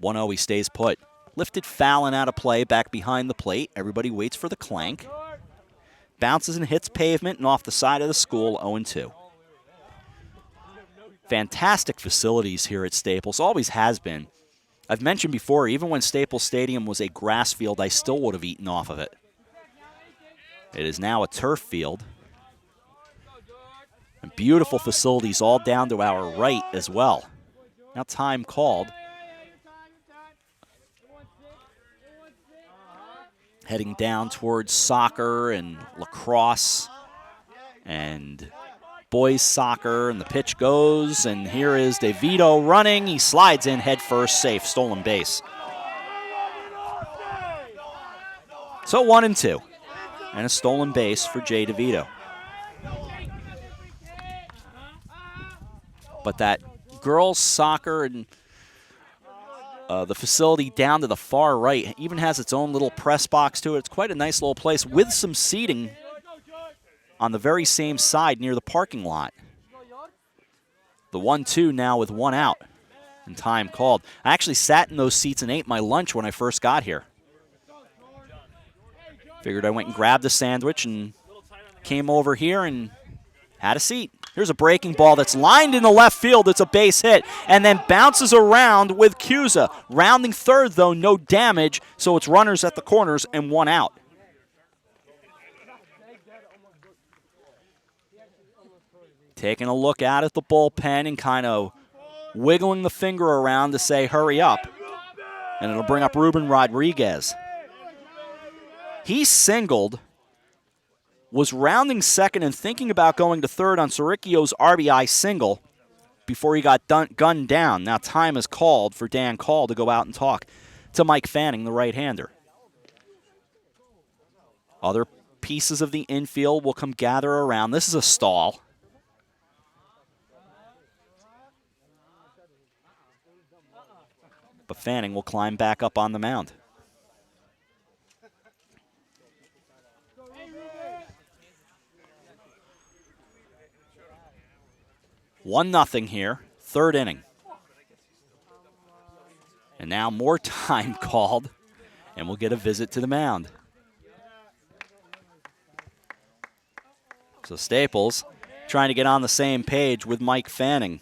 1-0, he stays put. Lifted foul and out of play back behind the plate. Everybody waits for the clank. Bounces and hits pavement and off the side of the school, 0-2. Fantastic facilities here at Staples, always has been. I've mentioned before, even when Staples Stadium was a grass field, I still would have eaten off of it. It is now a turf field. And beautiful facilities all down to our right as well. Now time called. Heading down towards soccer and lacrosse and boys soccer, and the pitch goes, and here is DeVito running. He slides in head first, safe, stolen base. So 1-2, and a stolen base for Jay DeVito. But that girls soccer and the facility down to the far right even has its own little press box to it. It's quite a nice little place with some seating on the very same side near the parking lot. The 1-2 now with 1 out and time called. I actually sat in those seats and ate my lunch when I first got here. Figured I went and grabbed a sandwich and came over here and had a seat. Here's a breaking ball that's lined in the left field. It's a base hit and then bounces around with Cusa. Rounding third, though, no damage, so it's runners at the corners and 1 out. Taking a look out at the bullpen and kind of wiggling the finger around to say, hurry up. And it'll bring up Ruben Rodriguez. He singled, was rounding second and thinking about going to third on Saricchio's RBI single before he got gunned down. Now time is called for Dan Call to go out and talk to Mike Fanning, the right-hander. Other pieces of the infield will come gather around. This is a stall. But Fanning will climb back up on the mound. One nothing here, third inning. And now more time called, and we'll get a visit to the mound. So Staples trying to get on the same page with Mike Fanning.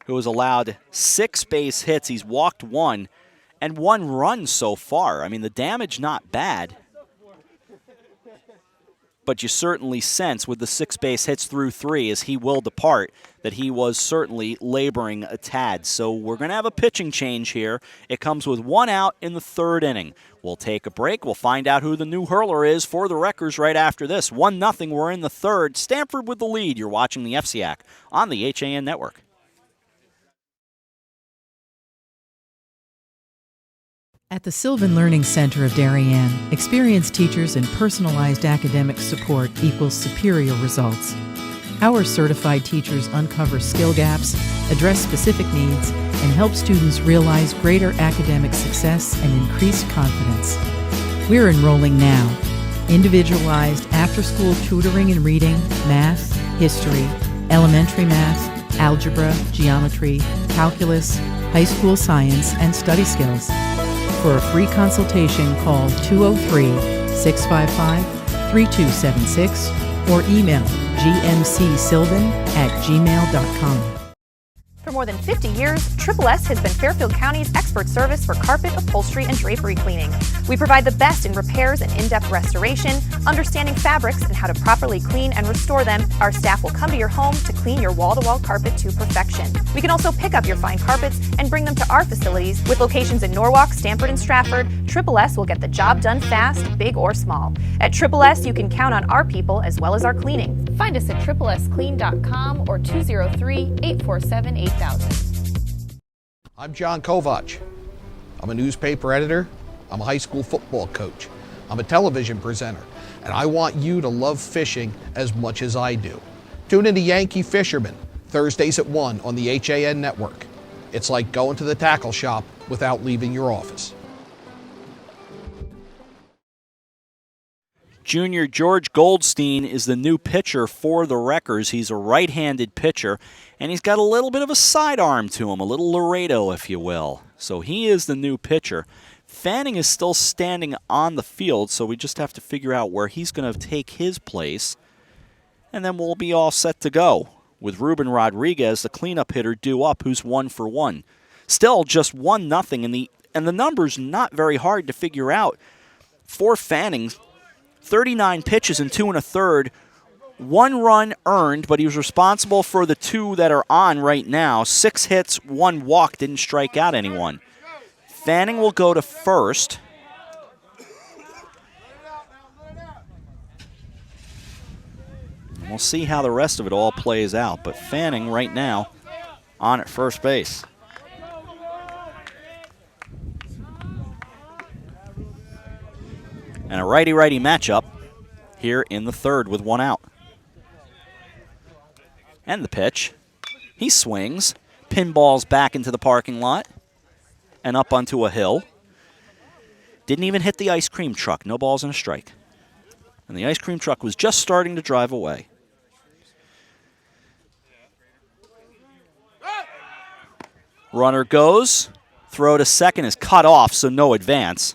who has allowed 6 base hits. He's walked 1 and 1 run so far. I mean, the damage not bad. But you certainly sense with the 6 base hits through 3 as he will depart that he was certainly laboring a tad. So we're going to have a pitching change here. It comes with 1 out in the 3rd inning. We'll take a break. We'll find out who the new hurler is for the Wreckers right after this. 1-0, we're in the 3rd. Stamford with the lead. You're watching the FCIAC on the HAN Network. At the Sylvan Learning Center of Darien, experienced teachers and personalized academic support equals superior results. Our certified teachers uncover skill gaps, address specific needs, and help students realize greater academic success and increased confidence. We're enrolling now. Individualized after-school tutoring in reading, math, history, elementary math, algebra, geometry, calculus, high school science, and study skills. For a free consultation, call 203-655-3276 or email gmcsylvan@gmail.com. For more than 50 years, SSS has been Fairfield County's expert service for carpet, upholstery, and drapery cleaning. We provide the best in repairs and in-depth restoration, understanding fabrics and how to properly clean and restore them. Our staff will come to your home to clean your wall-to-wall carpet to perfection. We can also pick up your fine carpets and bring them to our facilities. With locations in Norwalk, Stamford, and Stratford, SSS will get the job done fast, big or small. At SSS, you can count on our people as well as our cleaning. Find us at SSSclean.com or 203-847-8000. I'm John Kovach. I'm a newspaper editor. I'm a high school football coach. I'm a television presenter. And I want you to love fishing as much as I do. Tune in to Yankee Fisherman, Thursdays at 1 on the HAN Network. It's like going to the tackle shop without leaving your office. Junior George Goldstein is the new pitcher for the Wreckers. He's a right-handed pitcher, and he's got a little bit of a sidearm to him, a little Laredo, if you will. So he is the new pitcher. Fanning is still standing on the field, so we just have to figure out where he's going to take his place, and then we'll be all set to go, with Ruben Rodriguez, the cleanup hitter, due up, who's 1 for 1. Still just 1-0, and the number's not very hard to figure out. For Fanning, 39 pitches in 2 1/3, 1 run earned, but he was responsible for the 2 that are on right now. 6 hits, 1 walk, didn't strike out anyone. Fanning will go to first. And we'll see how the rest of it all plays out, but Fanning right now on at first base. And a righty-righty matchup here in the 3rd with 1 out. And the pitch. He swings, pinballs back into the parking lot, and up onto a hill. Didn't even hit the ice cream truck. No balls and a strike. And the ice cream truck was just starting to drive away. Runner goes. Throw to second is cut off, so no advance.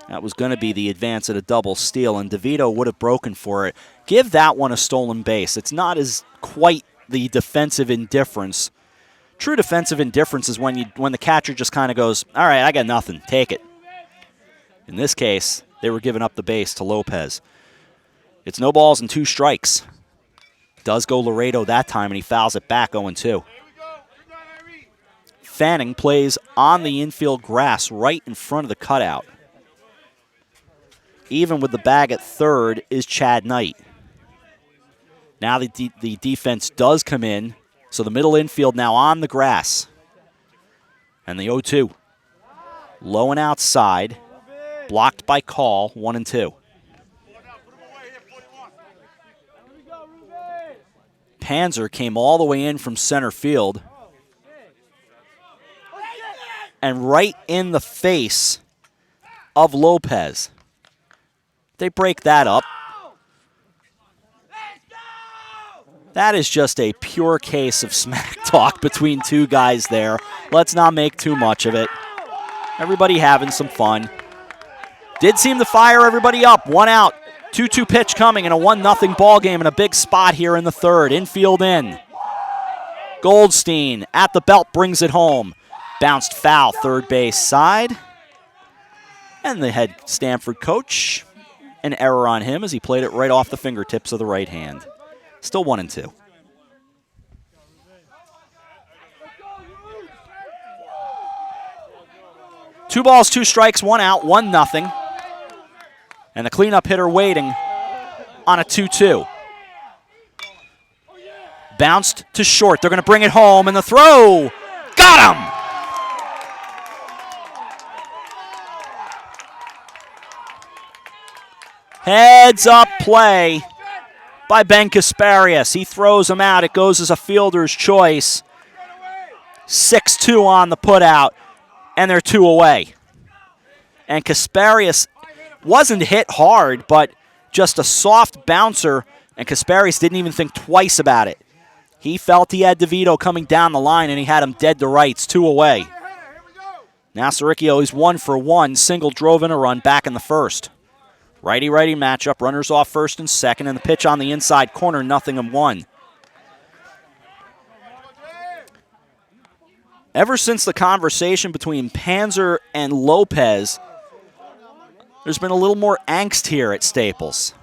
That was going to be the advance at a double steal, and DeVito would have broken for it. Give that one a stolen base. It's not as quite the defensive indifference. True defensive indifference is when the catcher just kind of goes, all right, I got nothing, take it. In this case, they were giving up the base to Lopez. It's no balls and 2 strikes. Does go Laredo that time, and he fouls it back 0-2. Fanning plays on the infield grass right in front of the cutout. Even with the bag at 3rd is Chad Knight. Now the defense does come in, so the middle infield now on the grass. And the 0-2. Low and outside, blocked by Call, 1-2. Panzer came all the way in from center field. And right in the face of Lopez. They break that up. That is just a pure case of smack talk between 2 guys there. Let's not make too much of it. Everybody having some fun. Did seem to fire everybody up. 1 out. 2-2 pitch coming and a 1-0 ball game in a big spot here in the 3rd. Infield in. Goldstein at the belt brings it home. Bounced foul, third base side. And the head Stamford coach, an error on him as he played it right off the fingertips of the right hand. Still 1-2. Two balls, two strikes, one out, 1-0. And the cleanup hitter waiting on a 2-2. Bounced to short. They're going to bring it home, and the throw. Got him! Heads up play by Ben Kasparius. He throws him out. It goes as a fielder's choice. 6-2 on the putout, and they're 2 away. And Kasparius wasn't hit hard, but just a soft bouncer, and Kasparius didn't even think twice about it. He felt he had DeVito coming down the line, and he had him dead to rights, 2 away. Now Saricchio is 1 for 1. Single drove in a run back in the first. Righty-righty matchup, runners off first and second, and the pitch on the inside corner, 0-1. Ever since the conversation between Panzer and Lopez, there's been a little more angst here at Staples.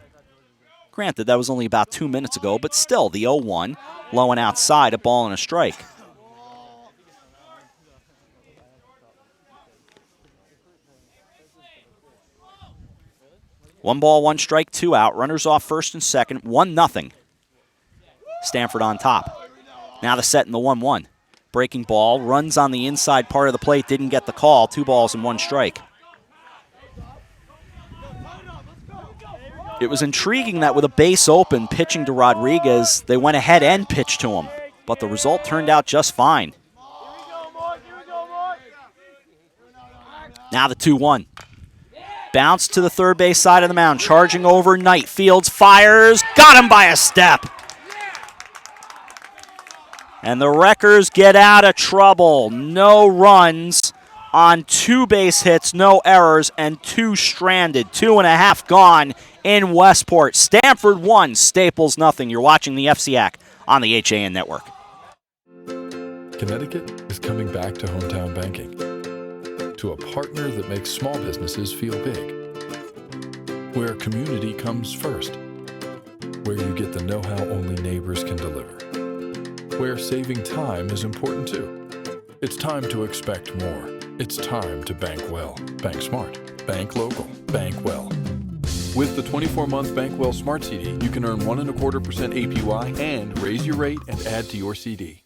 Granted, that was only about 2 minutes ago, but still, the 0-1, low and outside, a ball and a strike. One ball, one strike, 2 out. Runners off first and second, 1-0. Stamford on top. Now the set in the 1-1. Breaking ball, runs on the inside part of the plate, didn't get the call. 2 balls and 1 strike. It was intriguing that with a base open, pitching to Rodriguez, they went ahead and pitched to him. But the result turned out just fine. Now the 2-1. Bounce to the third base side of the mound. Charging over Knight. Fields fires. Got him by a step. And the Wreckers get out of trouble. No runs on 2 base hits, no errors, and 2 stranded. 2.5 gone in Westport. Stamford 1, Staples 0. You're watching the FCIAC on the HAN Network. Connecticut is coming back to hometown banking, to a partner that makes small businesses feel big, where community comes first, where you get the know-how only neighbors can deliver, where saving time is important too. It's time to expect more. It's time to bank well, bank smart, bank local, bank well. With the 24-month Bankwell Smart CD, you can earn 1.25% APY and raise your rate and add to your CD.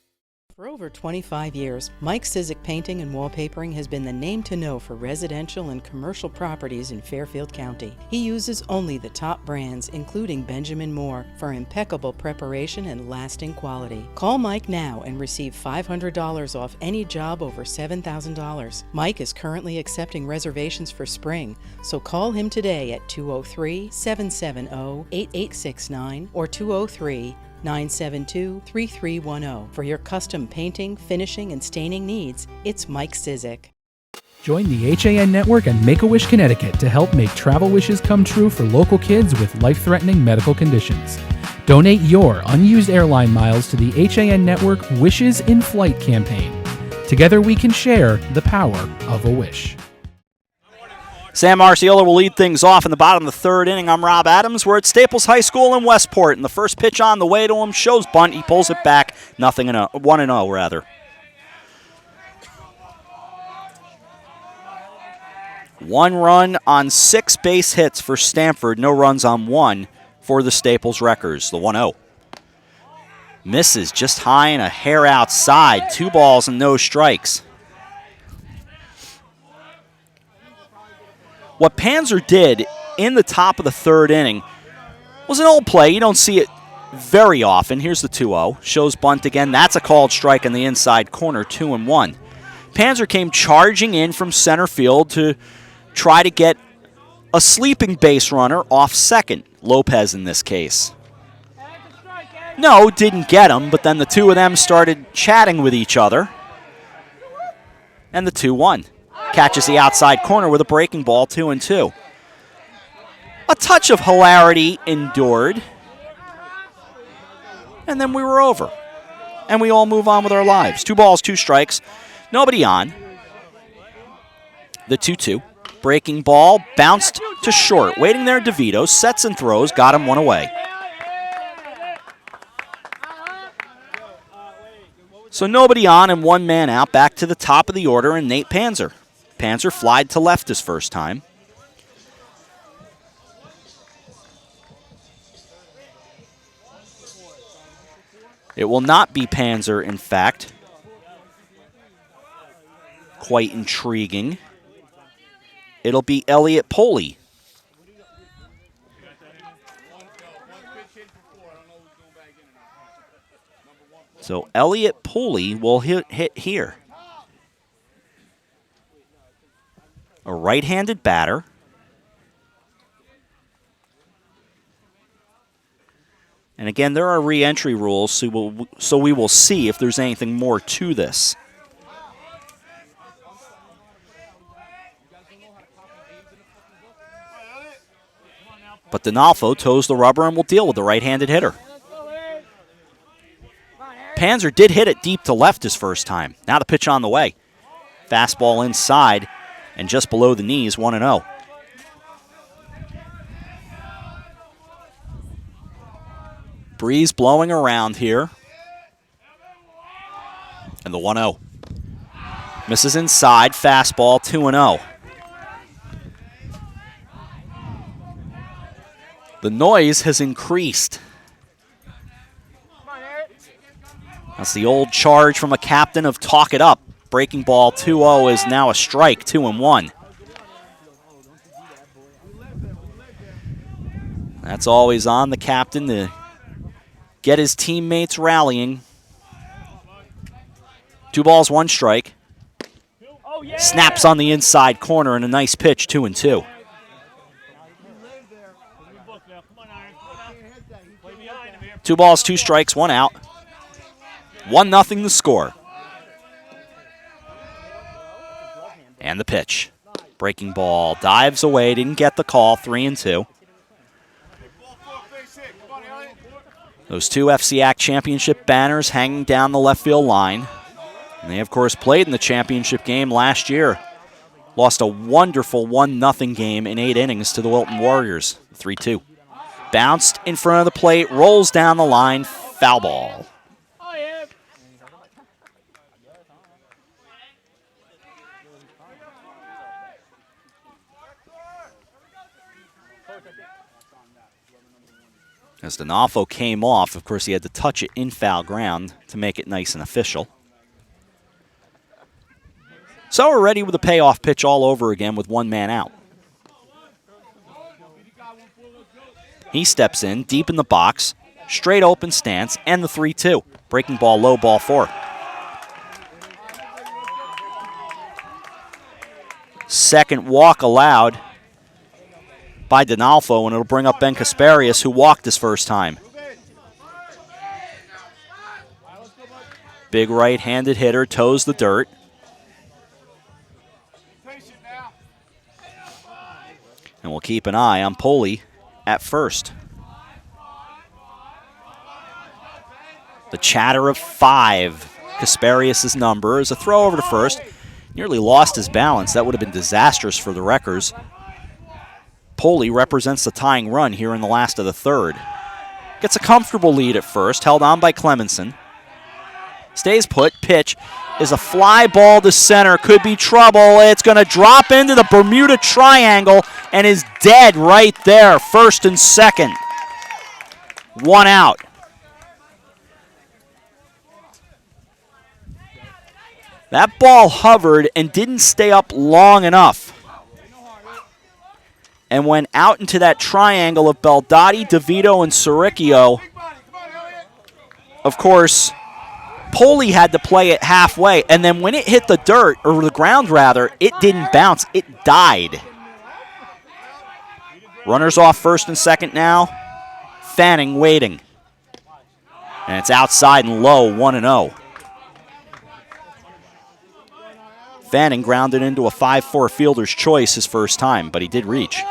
For over 25 years, Mike Cizik Painting and Wallpapering has been the name to know for residential and commercial properties in Fairfield County. He uses only the top brands, including Benjamin Moore, for impeccable preparation and lasting quality. Call Mike now and receive $500 off any job over $7,000. Mike is currently accepting reservations for spring, so call him today at 203-770-8869 or 203-972-3310. For your custom painting, finishing, and staining needs, it's Mike Cizik. Join the HAN Network and Make-A-Wish Connecticut to help make travel wishes come true for local kids with life-threatening medical conditions. Donate your unused airline miles to the HAN Network Wishes in Flight campaign. Together we can share the power of a wish. Sam Marciola will lead things off in the bottom of the third inning. I'm Rob Adams. We're at Staples High School in Westport, and the first pitch on the way to him shows bunt. He pulls it back, 1-0 rather. One run on 6 base hits for Stamford, no runs on 1 for the Staples Wreckers. The 1-0. Misses just high and a hair outside. 2 balls and no strikes. What Panzer did in the top of the third inning was an old play. You don't see it very often. Here's the 2-0. Shows bunt again. That's a called strike in the inside corner, 2-1. Panzer came charging in from center field to try to get a sleeping base runner off second. Lopez in this case. No, didn't get him, but then the two of them started chatting with each other. And the 2-1. Catches the outside corner with a breaking ball, 2-2. A touch of hilarity endured. And then we were over. and we all move on with our lives. 2 balls, 2 strikes. Nobody on. The 2-2. Breaking ball, bounced to short. Waiting there, DeVito, sets and throws, got him 1 away. So nobody on and 1 man out. Back to the top of the order and Nate Panzer. Panzer flied to left his first time. It will not be Panzer, in fact. Quite intriguing. It'll be Elliot Poley. So Elliot Poley will hit here. A right-handed batter. And again, there are re-entry rules, so we will see if there's anything more to this. But Donalfo toes the rubber and will deal with the right-handed hitter. Panzer did hit it deep to left his first time. Now the pitch on the way. Fastball inside and just below the knees, 1-0. Breeze blowing around here. And the 1-0. Misses inside, fastball, 2-0. The noise has increased. That's the old charge from a captain of talk it up. Breaking ball 2-0 is now a strike, 2-1. That's always on the captain to get his teammates rallying. 2 balls, 1 strike. Snaps on the inside corner and a nice pitch, 2-2. 2 balls, 2 strikes, 1 out. 1-0 the score. And the pitch. Breaking ball, dives away, didn't get the call, 3-2. Those 2 FCIAC championship banners hanging down the left field line. And they, of course, played in the championship game last year. Lost a wonderful 1-0 game in 8 innings to the Wilton Warriors, 3-2. Bounced in front of the plate, rolls down the line, foul ball. As Donalfo came off, of course, he had to touch it in foul ground to make it nice and official. So we're ready with the payoff pitch all over again with 1 man out. He steps in, deep in the box, straight open stance, and the 3-2. Breaking ball low, ball 4. Second walk allowed by Donalfo, and it'll bring up Ben Kasparius, who walked his first time. Big right-handed hitter, toes the dirt. And we'll keep an eye on Poley at first. The chatter of 5. Kasparius' number is a throw over to first. Nearly lost his balance. That would have been disastrous for the Wreckers. Poley represents the tying run here in the last of the 3rd. Gets a comfortable lead at first, held on by Clemenson. Stays put, pitch is a fly ball to center, could be trouble. It's going to drop into the Bermuda Triangle and is dead right there, first and second. 1 out. That ball hovered and didn't stay up long enough, and went out into that triangle of Baldati, DeVito, and Saricchio. Of course, Poley had to play it halfway, and then when it hit the dirt, or the ground rather, it didn't bounce, it died. Runners off first and second now. Fanning waiting. And it's outside and low, 1-0. Fanning grounded into a 5-4 fielder's choice his first time, but he did reach.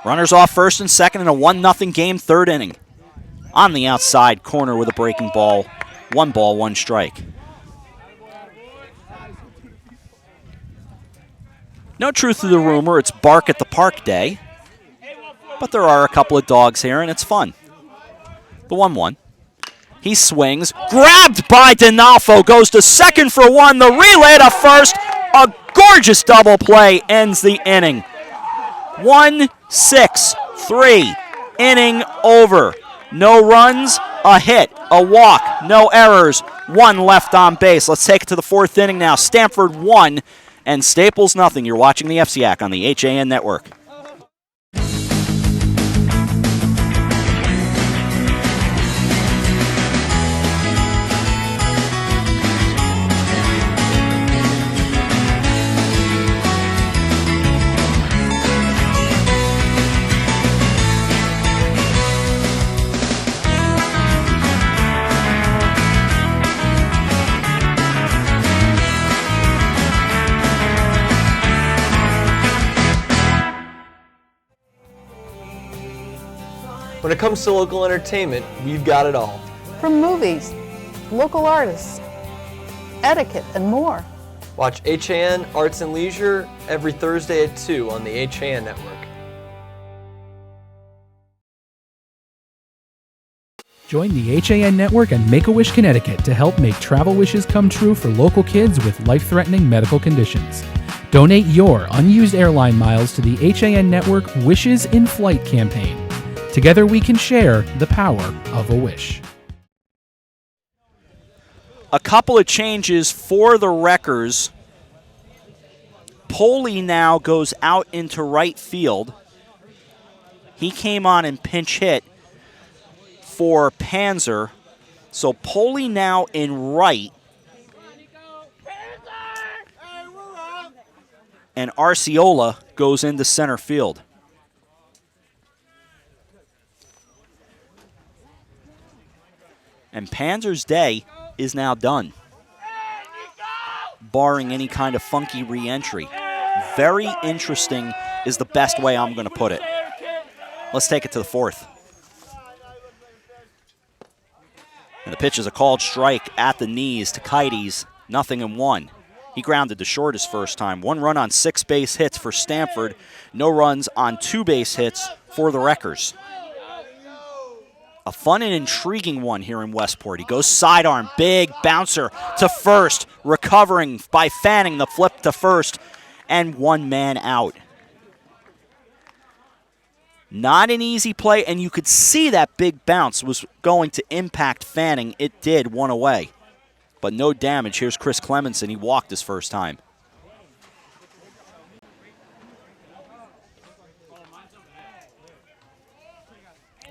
Runners off first and second in a 1-0 game, 3rd inning. on the outside corner with a breaking ball. 1 ball, 1 strike. No truth to the rumor, it's bark at the park day. But there are a couple of dogs here, and it's fun. The 1-1. He swings. Grabbed by D'Onofrio. Goes to second for 1. The relay to first. A gorgeous double play ends the inning. 1-6-3. Inning over. No runs, a hit, a walk, no errors, 1 left on base. Let's take it to the 4th inning now. Stamford 1 and Staples nothing. You're watching the FCIAC on the HAN Network. When it comes to local entertainment, we've got it all. From movies, local artists, etiquette, and more. Watch HAN Arts and Leisure every Thursday at 2 on the HAN Network. Join the HAN Network and Make-A-Wish Connecticut to help make travel wishes come true for local kids with life-threatening medical conditions. Donate your unused airline miles to the HAN Network Wishes in Flight campaign. Together we can share the power of a wish. A couple of changes for the Wreckers. Poley now goes out into right field. He came on and pinch hit for Panzer. So Poley now in right. And Arciola goes into center field. And Panzer's day is now done, barring any kind of funky re-entry. Very interesting is the best way I'm going to put it. Let's take it to the 4th. And the pitch is a called strike at the knees to Kites, 0-1. He grounded to short his first time. 1 run on 6 base hits for Stamford. No runs on 2 base hits for the Wreckers. A fun and intriguing one here in Westport. He goes sidearm, big bouncer to first, recovering by Fanning the flip to first, and 1 man out. Not an easy play, and you could see that big bounce was going to impact Fanning. It did, 1 away. But no damage. Here's Chris Clemenson. He walked his first time.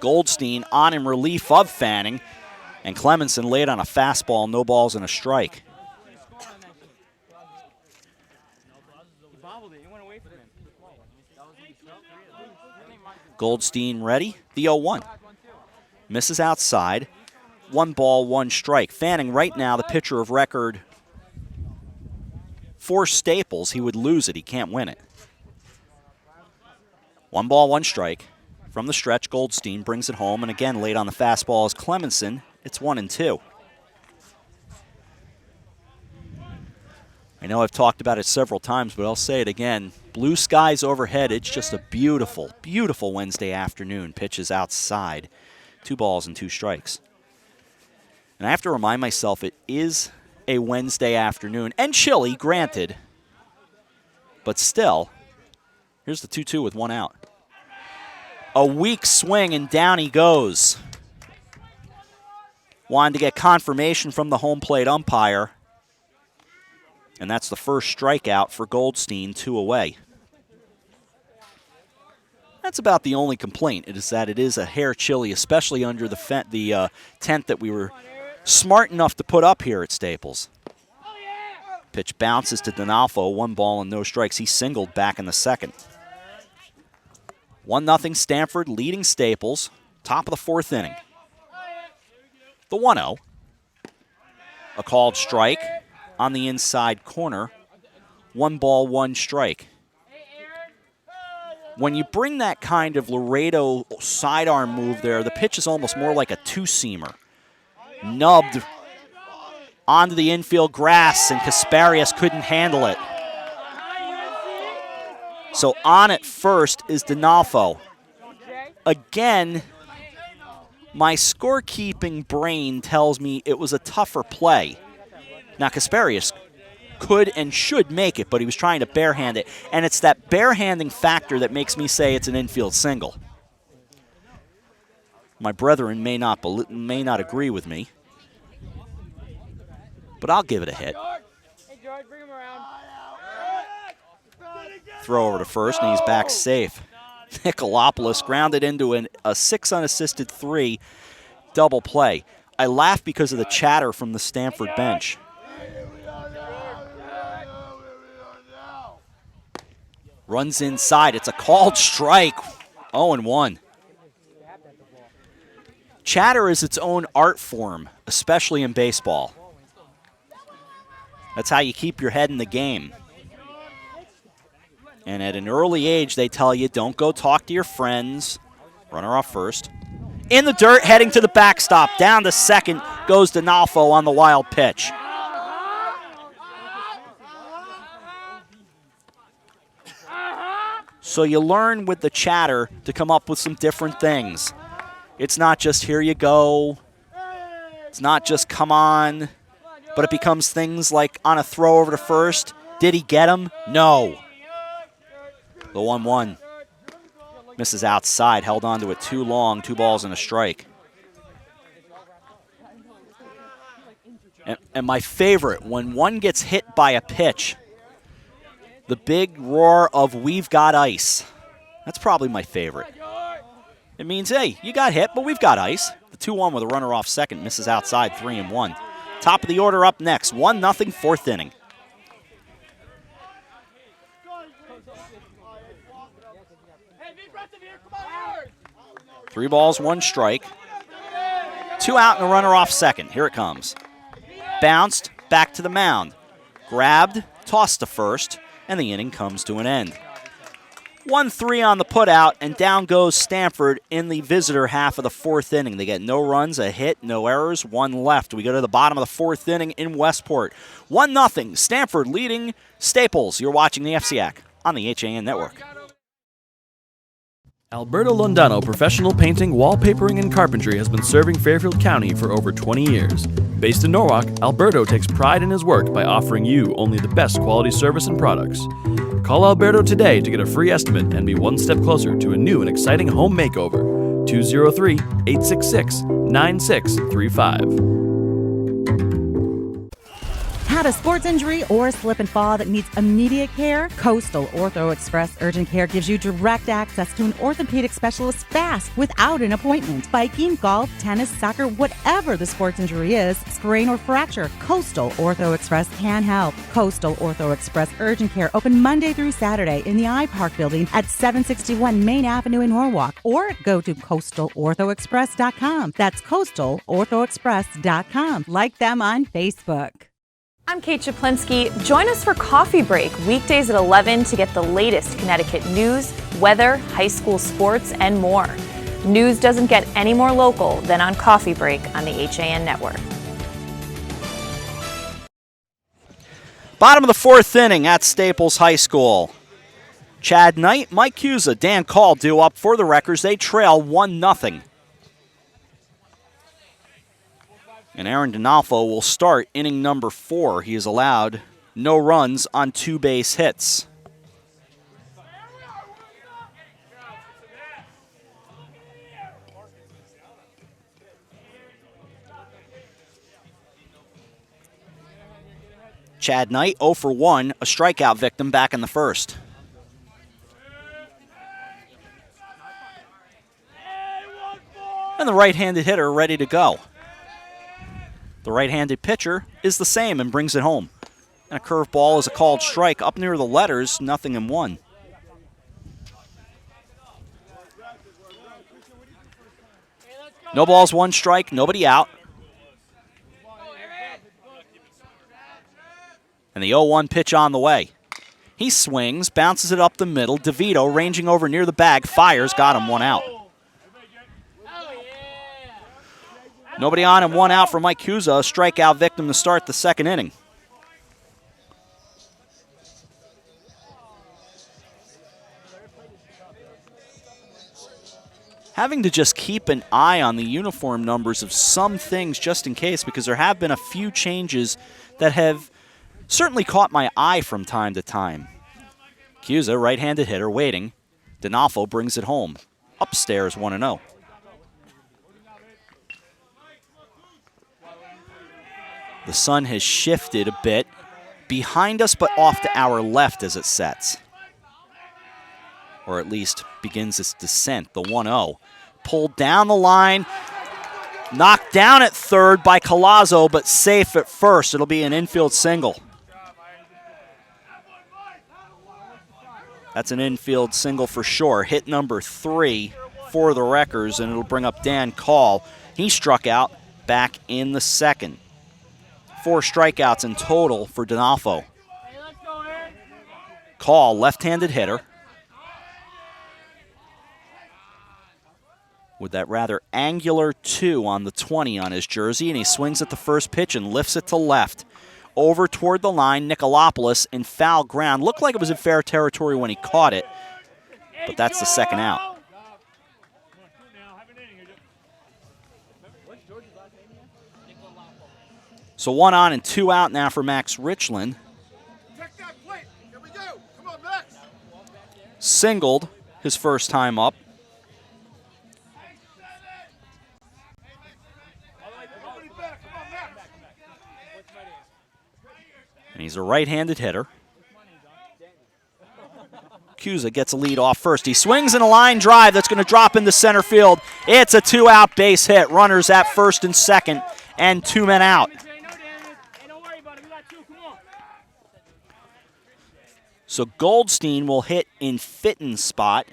Goldstein on in relief of Fanning, and Clemenson laid on a fastball, no balls and a strike. Goldstein ready, the 0-1. Misses outside, 1 ball, 1 strike. Fanning right now the pitcher of record for Staples. He would lose it, he can't win it. 1 ball, 1 strike. From the stretch, Goldstein brings it home, and again, late on the fastball is Clemenson. It's 1-2. I know I've talked about it several times, but I'll say it again. Blue skies overhead. It's just a beautiful, beautiful Wednesday afternoon. Pitches outside. 2 balls and 2 strikes. And I have to remind myself it is a Wednesday afternoon, and chilly, granted. But still, here's the 2-2 with 1 out. A weak swing, and down he goes. Wanted to get confirmation from the home plate umpire. And that's the first strikeout for Goldstein, 2 away. That's about the only complaint, is that it is a hair chilly, especially under the tent that we were smart enough to put up here at Staples. Pitch bounces to D'Onofrio, 1 ball and no strikes. He singled back in the 2nd. 1-0 Stamford leading Staples. Top of the 4th inning. The 1-0. A called strike on the inside corner. 1 ball, 1 strike. when you bring that kind of Laredo sidearm move there, the pitch is almost more like a two-seamer. Nubbed onto the infield grass, and Kasparius couldn't handle it. So on at first is Donalfo. Again, my scorekeeping brain tells me it was a tougher play. Now, Kasparius could and should make it, but he was trying to barehand it. And it's that barehanding factor that makes me say it's an infield single. My brethren may not agree with me, but I'll give it a hit. Throw over to first, and he's back safe. Nicolopoulos grounded into a 6 unassisted 3 double play. I laugh because of the chatter from the Stamford bench. Runs inside. It's a called strike. 0-1. Chatter is its own art form, especially in baseball. That's how you keep your head in the game. And at an early age, they tell you, don't go talk to your friends. Runner off first. In the dirt, heading to the backstop. Down to second goes Donalfo on the wild pitch. So you learn with the chatter to come up with some different things. It's not just here you go. It's not just come on. But it becomes things like on a throw over to first. Did he get him? No. The 1-1. Misses outside, held on to it too long, 2 balls and a strike. And my favorite, when one gets hit by a pitch, the big roar of "we've got ice." That's probably my favorite. It means, hey, you got hit, but we've got ice. The 2-1 with a runner off second, misses outside, 3-1. Top of the order up next, 1-0, 4th inning. Three balls, 1 strike. 2 out and a runner off second. Here it comes. Bounced, back to the mound. Grabbed, tossed to first, and the inning comes to an end. 1-3 on the putout, and down goes Stamford in the visitor half of the 4th inning. They get no runs, a hit, no errors, 1 left. We go to the bottom of the 4th inning in Westport. 1-0, Stamford leading Staples. You're watching the FCIAC on the HAN Network. Alberto Londano Professional Painting, Wallpapering, and Carpentry has been serving Fairfield County for over 20 years. Based in Norwalk, Alberto takes pride in his work by offering you only the best quality service and products. Call Alberto today to get a free estimate and be one step closer to a new and exciting home makeover. 203-866-9635. Had a sports injury or slip and fall that needs immediate care? Coastal Ortho Express Urgent Care gives you direct access to an orthopedic specialist fast without an appointment. Biking, golf, tennis, soccer, whatever the sports injury is, sprain or fracture, Coastal Ortho Express can help. Coastal Ortho Express Urgent Care open Monday through Saturday in the iPark building at 761 Main Avenue in Norwalk, or go to coastalorthoexpress.com. That's coastalorthoexpress.com. Like them on Facebook. I'm Kate Chaplinsky. Join us for Coffee Break, weekdays at 11 to get the latest Connecticut news, weather, high school sports, and more. News doesn't get any more local than on Coffee Break on the HAN Network. Bottom of the 4th inning at Staples High School. Chad Knight, Mike Cusa, Dan Call due up for the Wreckers. They trail 1-0. And Aaron Donalfo will start inning number 4. He has allowed no runs on 2 base hits. Chad Knight 0 for 1, a strikeout victim back in the first. And the right-handed hitter ready to go. The right-handed pitcher is the same and brings it home. And a curveball is a called strike up near the letters, 0-1. No balls, 1 strike, nobody out. And the 0-1 pitch on the way. He swings, bounces it up the middle. DeVito ranging over near the bag, fires, got him, 1 out. Nobody on and 1 out for Mike Cusa, a strikeout victim to start the second inning. Having to just keep an eye on the uniform numbers of some things just in case, because there have been a few changes that have certainly caught my eye from time to time. Cusa, right-handed hitter, waiting. D'Onofrio brings it home. Upstairs, 1-0. The sun has shifted a bit behind us, but off to our left as it sets. Or at least begins its descent, the 1-0. Pulled down the line, knocked down at third by Collazo, but safe at first. It'll be an infield single. That's an infield single for sure. Hit number 3 for the Wreckers, and it'll bring up Dan Call. He struck out back in the second. 4 strikeouts in total for D'Onofrio. Call, left-handed hitter. With that rather angular 2 on the 20 on his jersey, and he swings at the first pitch and lifts it to left. Over toward the line, Nicolopoulos in foul ground. Looked like it was in fair territory when he caught it, but that's the second out. So 1 on and 2 out now for Max Richland. Singled his first time up. And he's a right-handed hitter. Cusa gets a lead off first. He swings in a line drive that's going to drop into center field. It's a 2-out base hit. Runners at first and second, and 2 men out. So Goldstein will hit in Fitton's spot.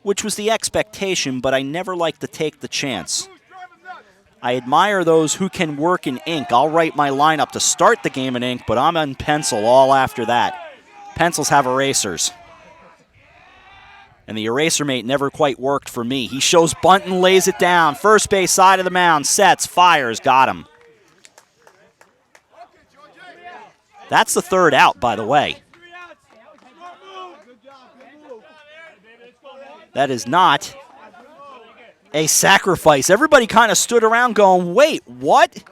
Which was the expectation, but I never like to take the chance. I admire those who can work in ink. I'll write my lineup to start the game in ink, but I'm in pencil all after that. Pencils have erasers. And the eraser mate never quite worked for me. He shows bunt and lays it down. First base side of the mound, sets, fires, got him. That's the 3rd out, by the way. That is not a sacrifice. Everybody kind of stood around going, wait, what?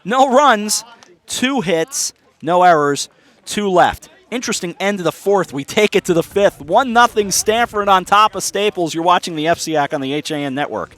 No runs, 2 hits, no errors, 2 left. Interesting end of the 4th. We take it to the 5th. 1-0 Stamford on top of Staples. You're watching the FCIAC on the HAN Network.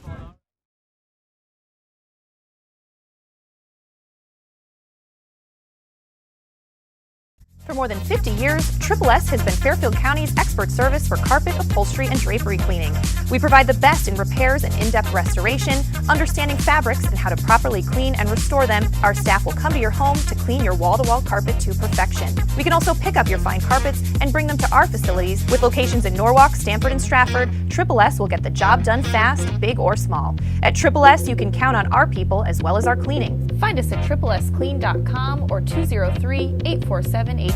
For more than 50 years, Triple S has been Fairfield County's expert service for carpet, upholstery, and drapery cleaning. We provide the best in repairs and in-depth restoration, understanding fabrics and how to properly clean and restore them. Our staff will come to your home to clean your wall-to-wall carpet to perfection. We can also pick up your fine carpets and bring them to our facilities. With locations in Norwalk, Stamford, and Stratford, Triple S will get the job done fast, big or small. At Triple S, you can count on our people as well as our cleaning. Find us at triplesclean.com or 203-847-8000.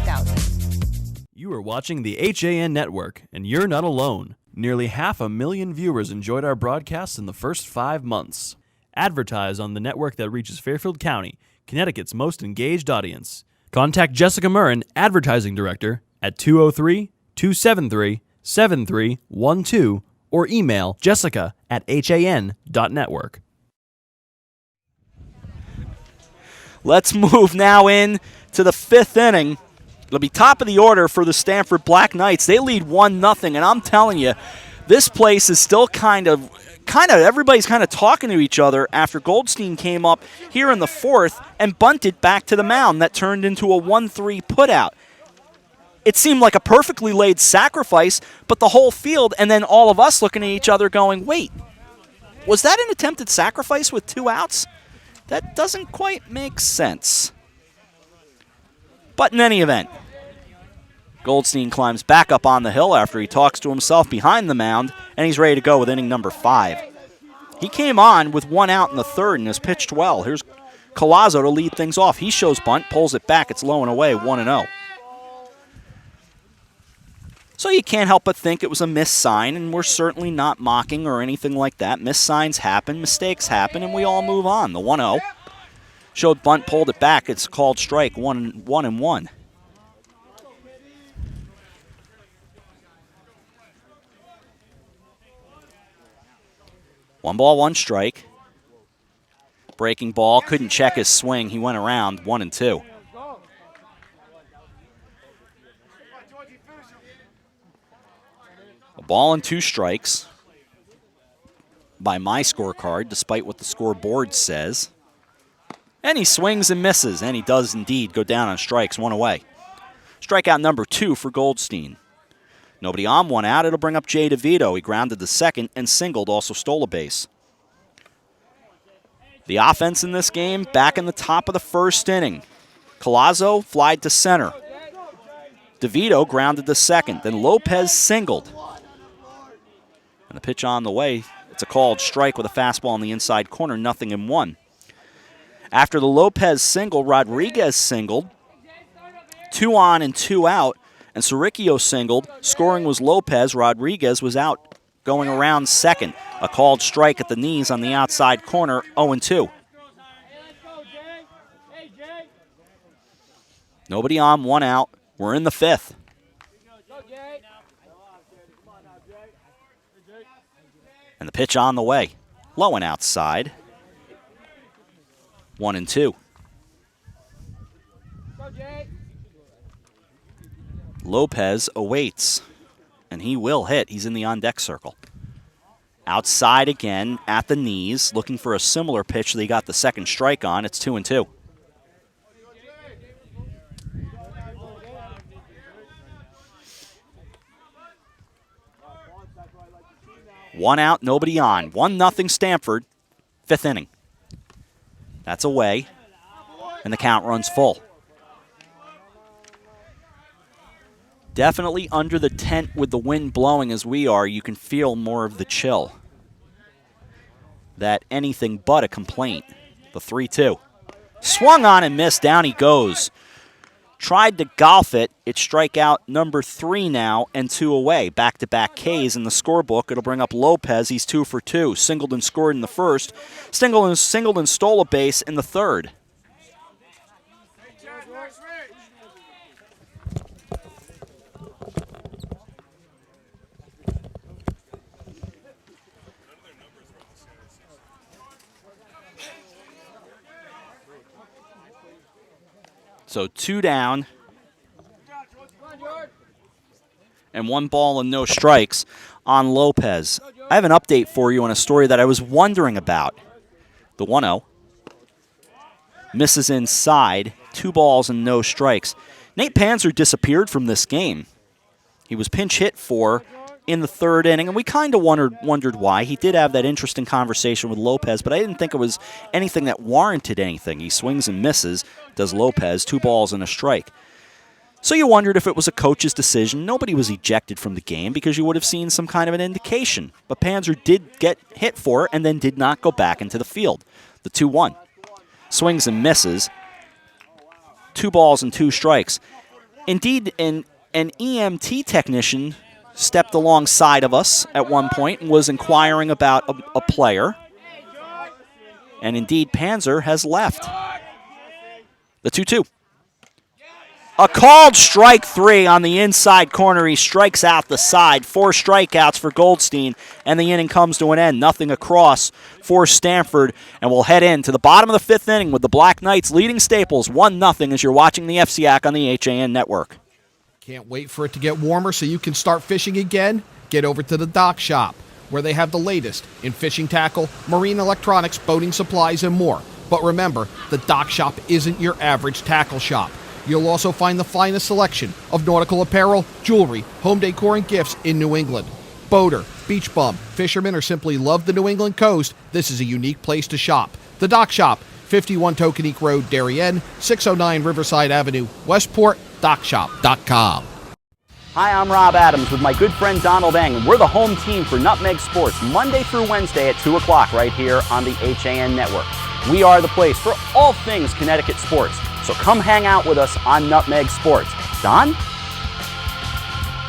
You are watching the HAN Network, and you're not alone. Nearly 500,000 viewers enjoyed our broadcasts in the first 5 months. Advertise on the network that reaches Fairfield County, Connecticut's most engaged audience. Contact Jessica Murrin, Advertising Director, at 203-273-7312 or email jessica@han.network. Let's move now in to the 5th inning. It'll be top of the order for the Stamford Black Knights. They lead 1-0, and I'm telling you, this place is still everybody's kind of talking to each other after Goldstein came up here in the 4th and bunted back to the mound. That turned into a 1-3 putout. It seemed like a perfectly laid sacrifice, but the whole field and then all of us looking at each other going, wait, was that an attempted sacrifice with 2 outs? That doesn't quite make sense. But in any event, Goldstein climbs back up on the hill after he talks to himself behind the mound, and he's ready to go with inning number 5. He came on with 1 out in the 3rd and has pitched well. Here's Collazo to lead things off. He shows bunt, pulls it back. It's low and away, 1-0. So you can't help but think it was a missed sign, and we're certainly not mocking or anything like that. Missed signs happen, mistakes happen, and we all move on. The 1-0 showed bunt, pulled it back. It's called strike, 1-1. One ball, one strike. Breaking ball, couldn't check his swing. He went around, 1-2. A ball and 2 strikes by my scorecard, despite what the scoreboard says. And he swings and misses, and he does indeed go down on strikes, 1 away. Strikeout number 2 for Goldstein. Nobody on, 1 out. It'll bring up Jay DeVito. He grounded the second and singled, also stole a base. The offense in this game, back in the top of the first inning. Collazo flied to center. DeVito grounded the second. Then Lopez singled. And the pitch on the way. It's a called strike with a fastball in the inside corner, 0-1. After the Lopez single, Rodriguez singled. 2 on and 2 out. And Siricchio singled. Scoring was Lopez. Rodriguez was out going around second. A called strike at the knees on the outside corner, 0-2. Nobody on, 1 out. We're in the 5th. And the pitch on the way. Low and outside. 1-2. Lopez awaits, and he will hit. He's in the on-deck circle. Outside again at the knees, looking for a similar pitch that he got the second strike on. It's 2-2. One out, nobody on. 1-0 Stamford, 5th inning. That's away, and the count runs full. Definitely under the tent with the wind blowing as we are, you can feel more of the chill. That anything but a complaint. The 3-2. Swung on and missed. Down he goes. Tried to golf it. It's strikeout number 3 now and 2 away. Back-to-back Ks in the scorebook. It'll bring up Lopez. He's 2 for 2. Singled and scored in the first. Singled and stole a base in the third. So 2 down and 1 ball and no strikes on Lopez. I have an update for you on a story that I was wondering about. The 1-0 misses inside, 2 balls and no strikes. Nate Panzer disappeared from this game. He was pinch hit for in the 3rd inning, and we kind of wondered why. He did have that interesting conversation with Lopez, but I didn't think it was anything that warranted anything. He swings and misses, does Lopez, 2 balls and a strike. So you wondered if it was a coach's decision. Nobody was ejected from the game because you would have seen some kind of an indication. But Panzer did get hit for it and then did not go back into the field. The 2-1. Swings and misses, 2 balls and 2 strikes. Indeed, an EMT technician stepped alongside of us at one point and was inquiring about a player. And indeed, Panzer has left. The 2-2. A called strike 3 on the inside corner. He strikes out the side. 4 strikeouts for Goldstein, and the inning comes to an end. 0 across for Stamford, and we'll head into the bottom of the 5th inning with the Black Knights leading Staples 1-0 as you're watching the FCIAC on the HAN network. Can't wait for it to get warmer so you can start fishing again? Get over to the Dock Shop, where they have the latest in fishing tackle, marine electronics, boating supplies, and more. But remember, the Dock Shop isn't your average tackle shop. You'll also find the finest selection of nautical apparel, jewelry, home decor, and gifts in New England. Boater, beach bum, fisherman, or simply love the New England coast, this is a unique place to shop. The Dock Shop, 51 Tokenique Road, Darien, 609 Riverside Avenue, Westport, dockshop.com. Hi, I'm Rob Adams with my good friend Donald Eng, and we're the home team for Nutmeg Sports, Monday through Wednesday at 2 o'clock right here on the HAN Network. We are the place for all things Connecticut sports. So come hang out with us on Nutmeg Sports. Don?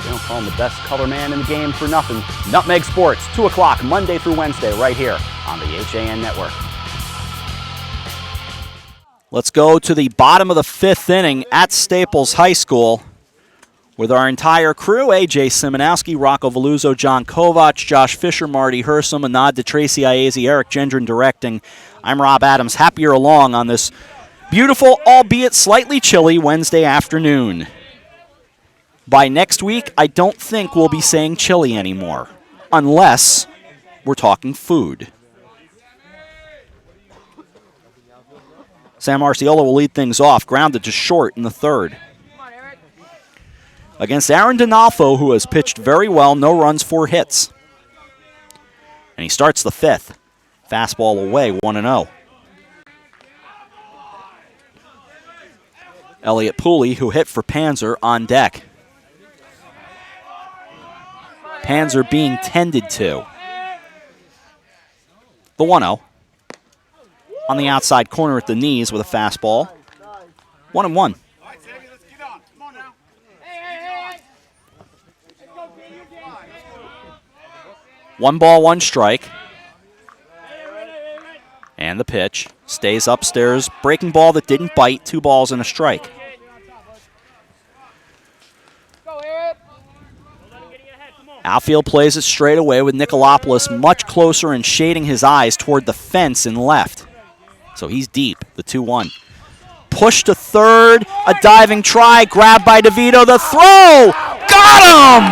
They don't call him the best color man in the game for nothing. Nutmeg Sports, 2 o'clock, Monday through Wednesday, right here on the HAN Network. Let's go to the bottom of the 5th inning at Staples High School with our entire crew: A.J. Simonowski, Rocco Veluzzo, John Kovac, Josh Fisher, Marty Hersom, a nod to Tracy Iazzi, Eric Gendron directing. I'm Rob Adams. Happy you're along on this beautiful, albeit slightly chilly, Wednesday afternoon. By next week, I don't think we'll be saying chilly anymore, unless we're talking food. Sam Arciola will lead things off, grounded to short in the 3rd. Against Aaron Donalfo, who has pitched very well, no runs, 4 hits. And he starts the 5th. Fastball away, 1-0. Elliot Pooley, who hit for Panzer, on deck. Panzer being tended to. The 1-0. On the outside corner at the knees with a fastball. 1-1. 1 ball, 1 strike. And the pitch stays upstairs. Breaking ball that didn't bite. 2 balls and a strike. Outfield plays it straight away with Nicolopoulos much closer and shading his eyes toward the fence in left. So he's deep, the 2-1. Push to third, a diving try, grabbed by DeVito, the throw! Got him!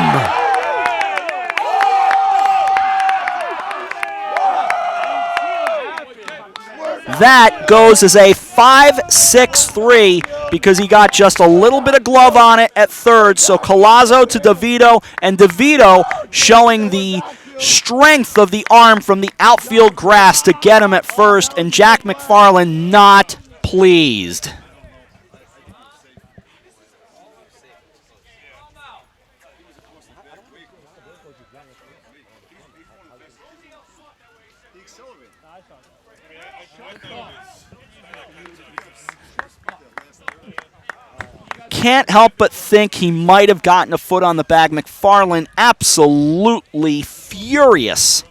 That goes as a 5-6-3 because he got just a little bit of glove on it at third. So Collazo to DeVito, and DeVito showing the strength of the arm from the outfield grass to get him at first, and Jack McFarland not pleased. Can't help but think he might have gotten a foot on the bag. McFarland absolutely furious.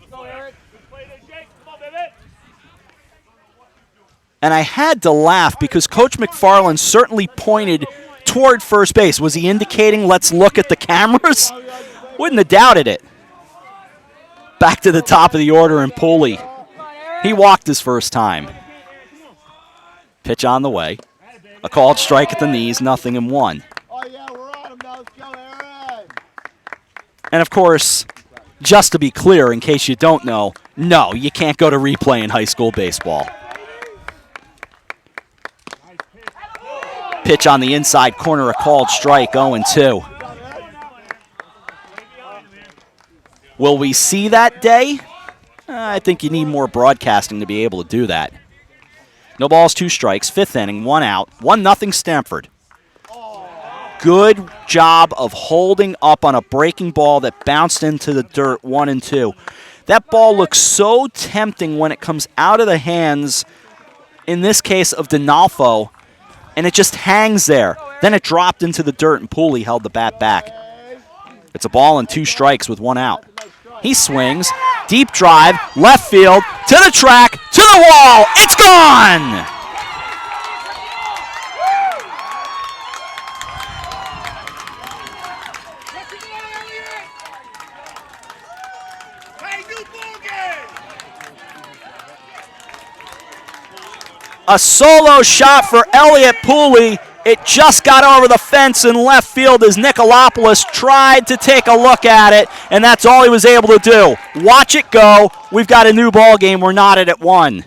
And I had to laugh because Coach McFarland certainly pointed toward first base. Was he indicating, let's look at the cameras? Wouldn't have doubted it. Back to the top of the order, and Pooley. He walked his first time. Pitch on the way. A called strike at the knees, 0-1. And of course, just to be clear, in case you don't know, no, you can't go to replay in high school baseball. Pitch on the inside corner, a called strike, 0-2. Will we see that day? I think you need more broadcasting to be able to do that. No balls, 2 strikes, 5th inning, 1 out, 1-0 Stamford. Good job of holding up on a breaking ball that bounced into the dirt, 1-2. That ball looks so tempting when it comes out of the hands, in this case of Donalfo, and it just hangs there. Then it dropped into the dirt, and Pooley held the bat back. It's a ball and 2 strikes with 1 out. He swings, deep drive, left field, to the track, to the wall. It's gone! A solo shot for Elliot Pooley. It just got over the fence in left field as Nicolopoulos tried to take a look at it, and that's all he was able to do. Watch it go. We've got a new ball game. We're knotted at 1.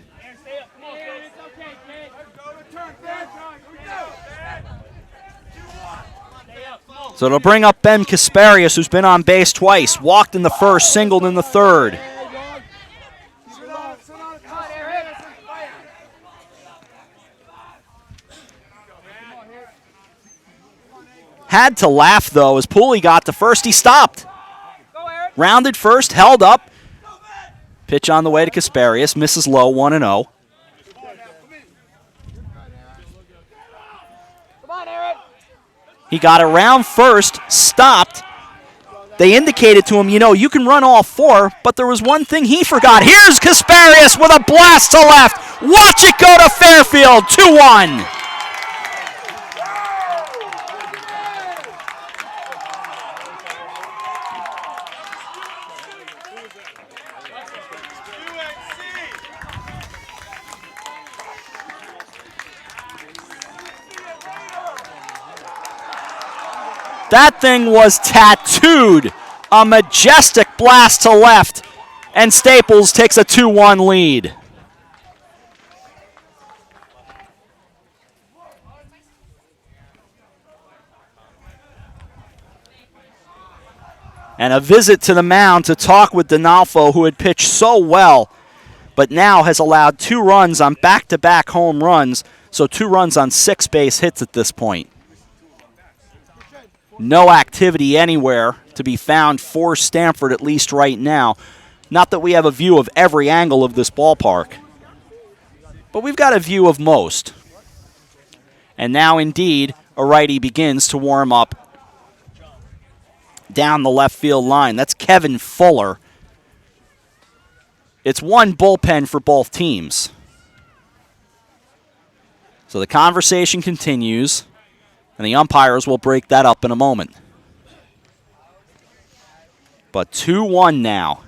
So it'll bring up Ben Kasparius, who's been on base twice. Walked in the first, singled in the third. Had to laugh, though, as Pooley got to first. He stopped. Rounded first, held up. Pitch on the way to Kasparius. Misses low, 1-0. He got around first, stopped. They indicated to him, you can run all 4, but there was one thing he forgot. Here's Kasparius with a blast to left. Watch it go to Fairfield, 2-1. That thing was tattooed. A majestic blast to left, and Staples takes a 2-1 lead. And a visit to the mound to talk with Donalfo, who had pitched so well, but now has allowed 2 runs on back-to-back home runs, so 2 runs on 6 base hits at this point. No activity anywhere to be found for Stamford, at least right now. Not that we have a view of every angle of this ballpark, but we've got a view of most. And now, indeed, a righty begins to warm up down the left field line. That's Kevin Fuller. It's one bullpen for both teams. So the conversation continues, and the umpires will break that up in a moment. But 2-1 now.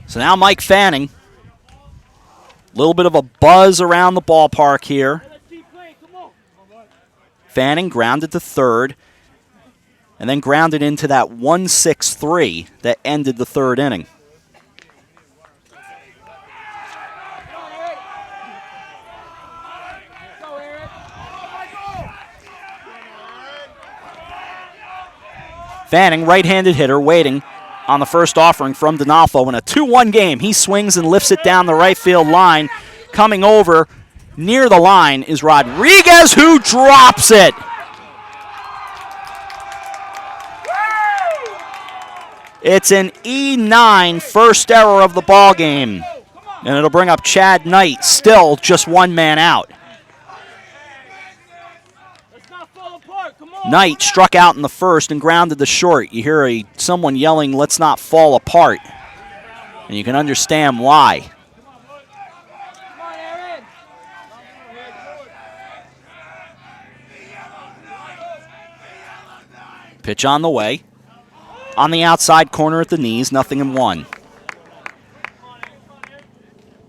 So now Mike Fanning. A little bit of a buzz around the ballpark here. Fanning grounded to third, and then grounded into that 1-6-3 that ended the third inning. Fanning, right-handed hitter, waiting on the first offering from Donalfo in a 2-1 game. He swings and lifts it down the right field line. Coming over near the line is Rodriguez, who drops it. It's an E9 first error of the ball game, and it'll bring up Chad Knight, still just one man out. Knight struck out in the first and grounded to short. You hear someone yelling, "Let's not fall apart," and you can understand why. Pitch on the way. On the outside corner at the knees, 0-1.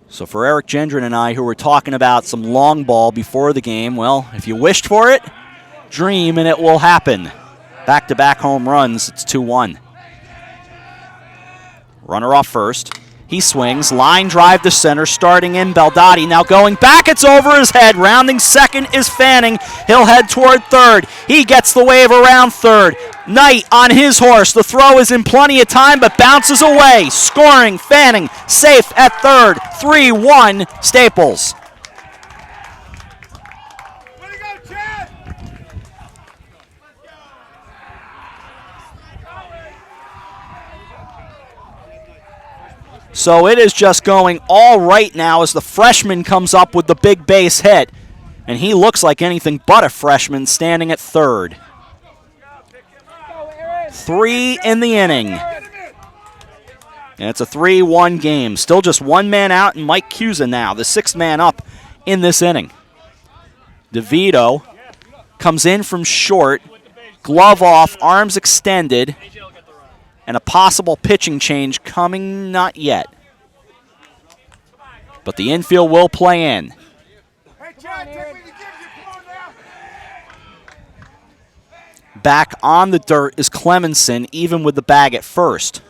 So for Eric Gendron and I, who were talking about some long ball before the game, well, if you wished for it, dream and it will happen. Back-to-back home runs, it's 2-1. Runner off first. He swings, line drive to center, starting in Baldati. Now going back, it's over his head. Rounding second is Fanning. He'll head toward third. He gets the wave around third. Knight on his horse. The throw is in plenty of time, but bounces away. Scoring, Fanning, safe at third. 3-1, Staples. So it is just going all right now as the freshman comes up with the big base hit. And he looks like anything but a freshman standing at third. 3 in the inning. And it's a 3-1 game. Still just one man out, and Mike Cusa now, the 6th man up in this inning. DeVito comes in from short, glove off, arms extended. And a possible pitching change coming, not yet. But the infield will play in. Back on the dirt is Clemenson, even with the bag at first.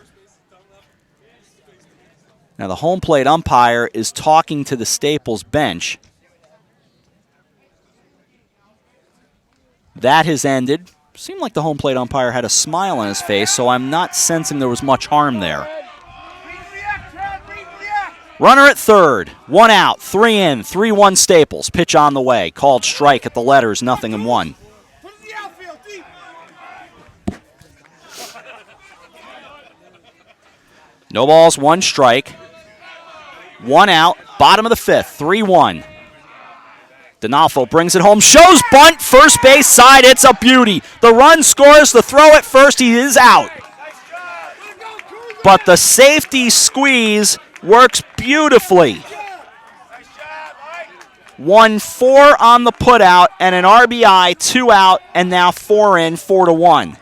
Now the home plate umpire is talking to the Staples bench. That has ended. Seemed like the home plate umpire had a smile on his face, so I'm not sensing there was much harm there. Runner at third, 1 out, 3 in, 3-1 Staples. Pitch on the way, called strike at the letters, 0-1. No balls, 1 strike, 1 out. Bottom of the fifth, 3-1. D'Onofrio brings it home, shows bunt, first base side, it's a beauty. The run scores, the throw at first, he is out. But the safety squeeze works beautifully. 1-4 on the putout and an RBI, 2 out, and now 4 in, 4-1.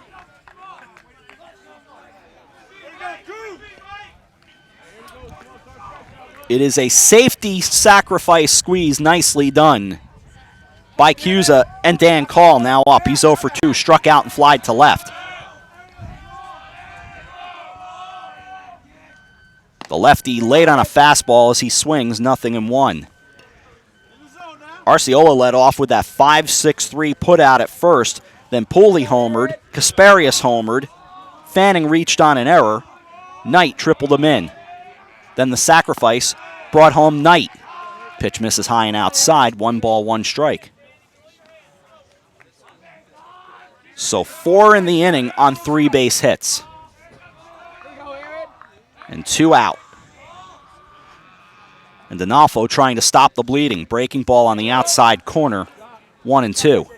It is a safety sacrifice squeeze, nicely done by Cusa, and Dan Call now up. He's 0 for 2, struck out and flied to left. The lefty late on a fastball as he swings, 0-1. Arciola led off with that 5-6-3 putout at first, then Pooley homered, Kasparius homered, Fanning reached on an error, Knight tripled him in. Then the sacrifice brought home Knight. Pitch misses high and outside, 1 ball, 1 strike. So 4 in the inning on 3 base hits. And 2 out. And D'Onofrio trying to stop the bleeding. Breaking ball on the outside corner, 1-2.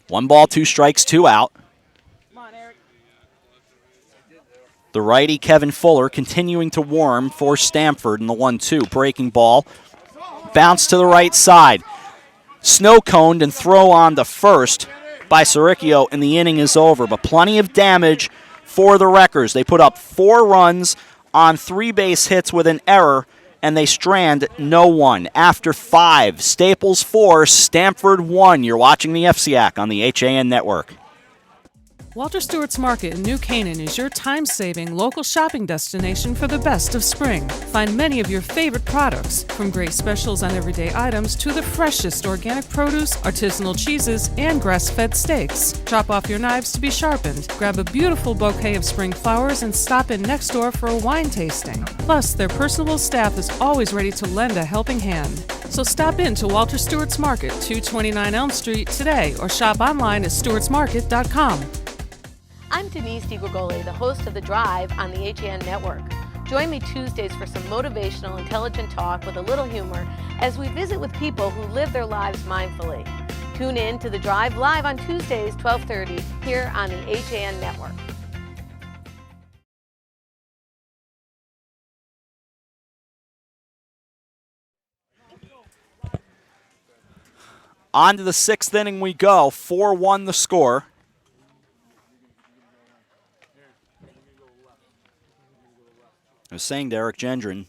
One ball, 2 strikes, 2 out. The righty, Kevin Fuller, continuing to warm for Stamford in the 1-2. Breaking ball, bounce to the right side. Snow-coned and throw on to first by Saricchio, and the inning is over. But plenty of damage for the Wreckers. They put up 4 runs on 3 base hits with an error, and they strand no one. After 5, Staples 4, Stamford 1. You're watching the FCIAC on the HAN Network. Walter Stewart's Market in New Canaan is your time-saving local shopping destination for the best of spring. Find many of your favorite products, from great specials on everyday items to the freshest organic produce, artisanal cheeses, and grass-fed steaks. Chop off your knives to be sharpened. Grab a beautiful bouquet of spring flowers and stop in next door for a wine tasting. Plus, their personable staff is always ready to lend a helping hand. So stop in to Walter Stewart's Market, 229 Elm Street today, or shop online at stewartsmarket.com. I'm Denise DiGregoli, the host of The Drive on the HAN Network. Join me Tuesdays for some motivational, intelligent talk with a little humor as we visit with people who live their lives mindfully. Tune in to The Drive live on Tuesdays, 12:30, here on the HAN Network. On to the 6th inning we go, 4-1 the score. I was saying to Eric Gendron,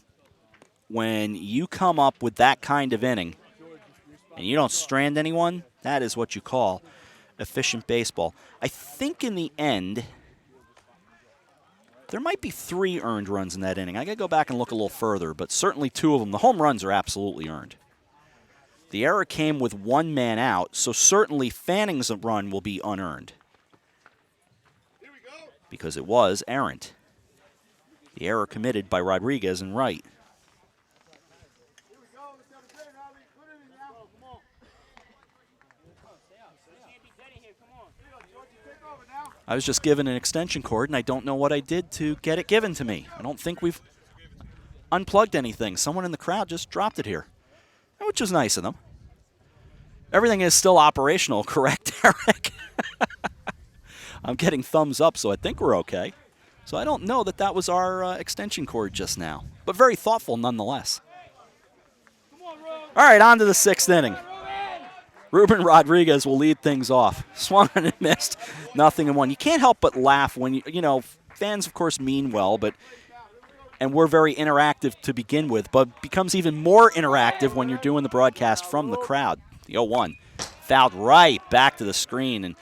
when you come up with that kind of inning and you don't strand anyone, that is what you call efficient baseball. I think in the end, there might be 3 earned runs in that inning. I got to go back and look a little further, but certainly 2 of them. The home runs are absolutely earned. The error came with 1 man out, so certainly Fanning's run will be unearned because it was errant. The error committed by Rodriguez and Wright. I was just given an extension cord, and I don't know what I did to get it given to me. I don't think we've unplugged anything. Someone in the crowd just dropped it here, which is nice of them. Everything is still operational, correct, Eric? I'm getting thumbs up, so I think we're okay. So I don't know that that was our extension cord just now, but very thoughtful nonetheless. All right, on to the 6th inning. Ruben Rodriguez will lead things off. Swung and missed, 0-1. You can't help but laugh when fans of course mean well, and we're very interactive to begin with, but becomes even more interactive when you're doing the broadcast from the crowd. The 0-1 fouled right back to the screen, and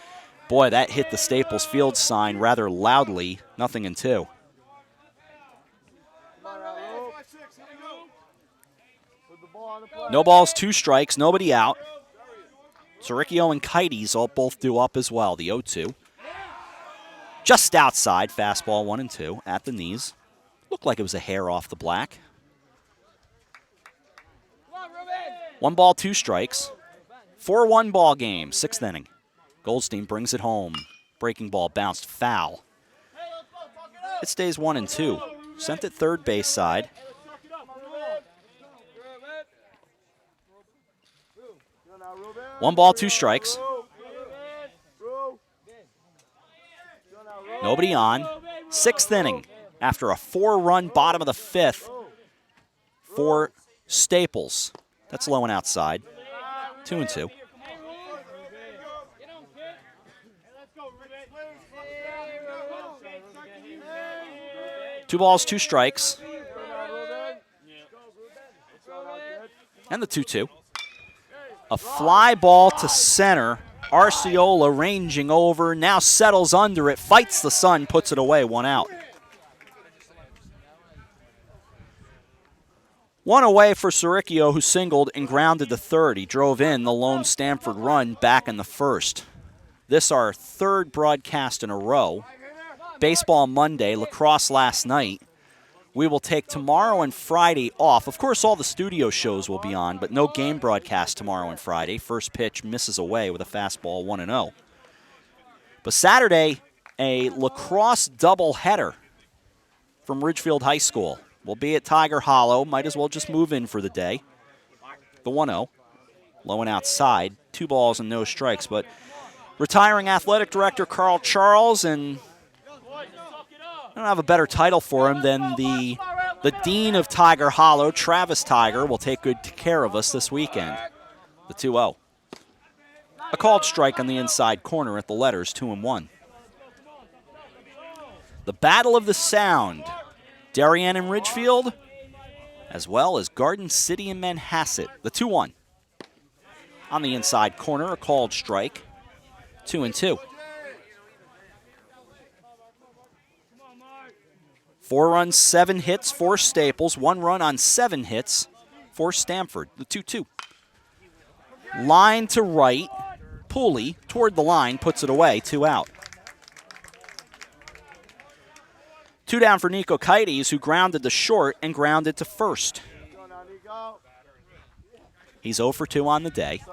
boy, that hit the Staples Field sign rather loudly. 0-2. No balls, 2 strikes, nobody out. Saricchio and Kites all both due up as well. The 0-2. Just outside, fastball 1-2 at the knees. Looked like it was a hair off the black. 1 ball, 2 strikes. 4-1 ball game, 6th inning. Goldstein brings it home. Breaking ball bounced foul. It stays 1-2. Sent it third base side. One ball, two strikes. Nobody on. Sixth inning after a 4-run bottom of the fifth for Staples. That's low and outside. 2-2. Two balls, two strikes. And the 2-2. A fly ball to center. Arciola ranging over, now settles under it, fights the sun, puts it away, one out. One away for Saricchio, who singled and grounded to third. He drove in the lone Stamford run back in the first. This our third broadcast in a row. Baseball Monday, lacrosse last night. We will take tomorrow and Friday off. Of course, all the studio shows will be on, but no game broadcast tomorrow and Friday. First pitch misses away with a fastball, 1-0. But Saturday, a lacrosse doubleheader from Ridgefield High School. We'll be at Tiger Hollow. Might as well just move in for the day. The 1-0. Low and outside. 2 balls and no strikes. But retiring athletic director Carl Charles, and I don't have a better title for him than the dean of Tiger Hollow, Travis Tiger, will take good care of us this weekend. The 2-0. A called strike on the inside corner at the letters, 2-1. The Battle of the Sound. Darien and Ridgefield, as well as Garden City and Manhasset. The 2-1. On the inside corner, a called strike, 2-2. 4 runs, 7 hits for Staples. 1 run on 7 hits for Stamford. The 2-2. Line to right. Pooley toward the line, puts it away. 2 out. 2 down for Nico Kites, who grounded to short and grounded to first. He's 0 for 2 on the day.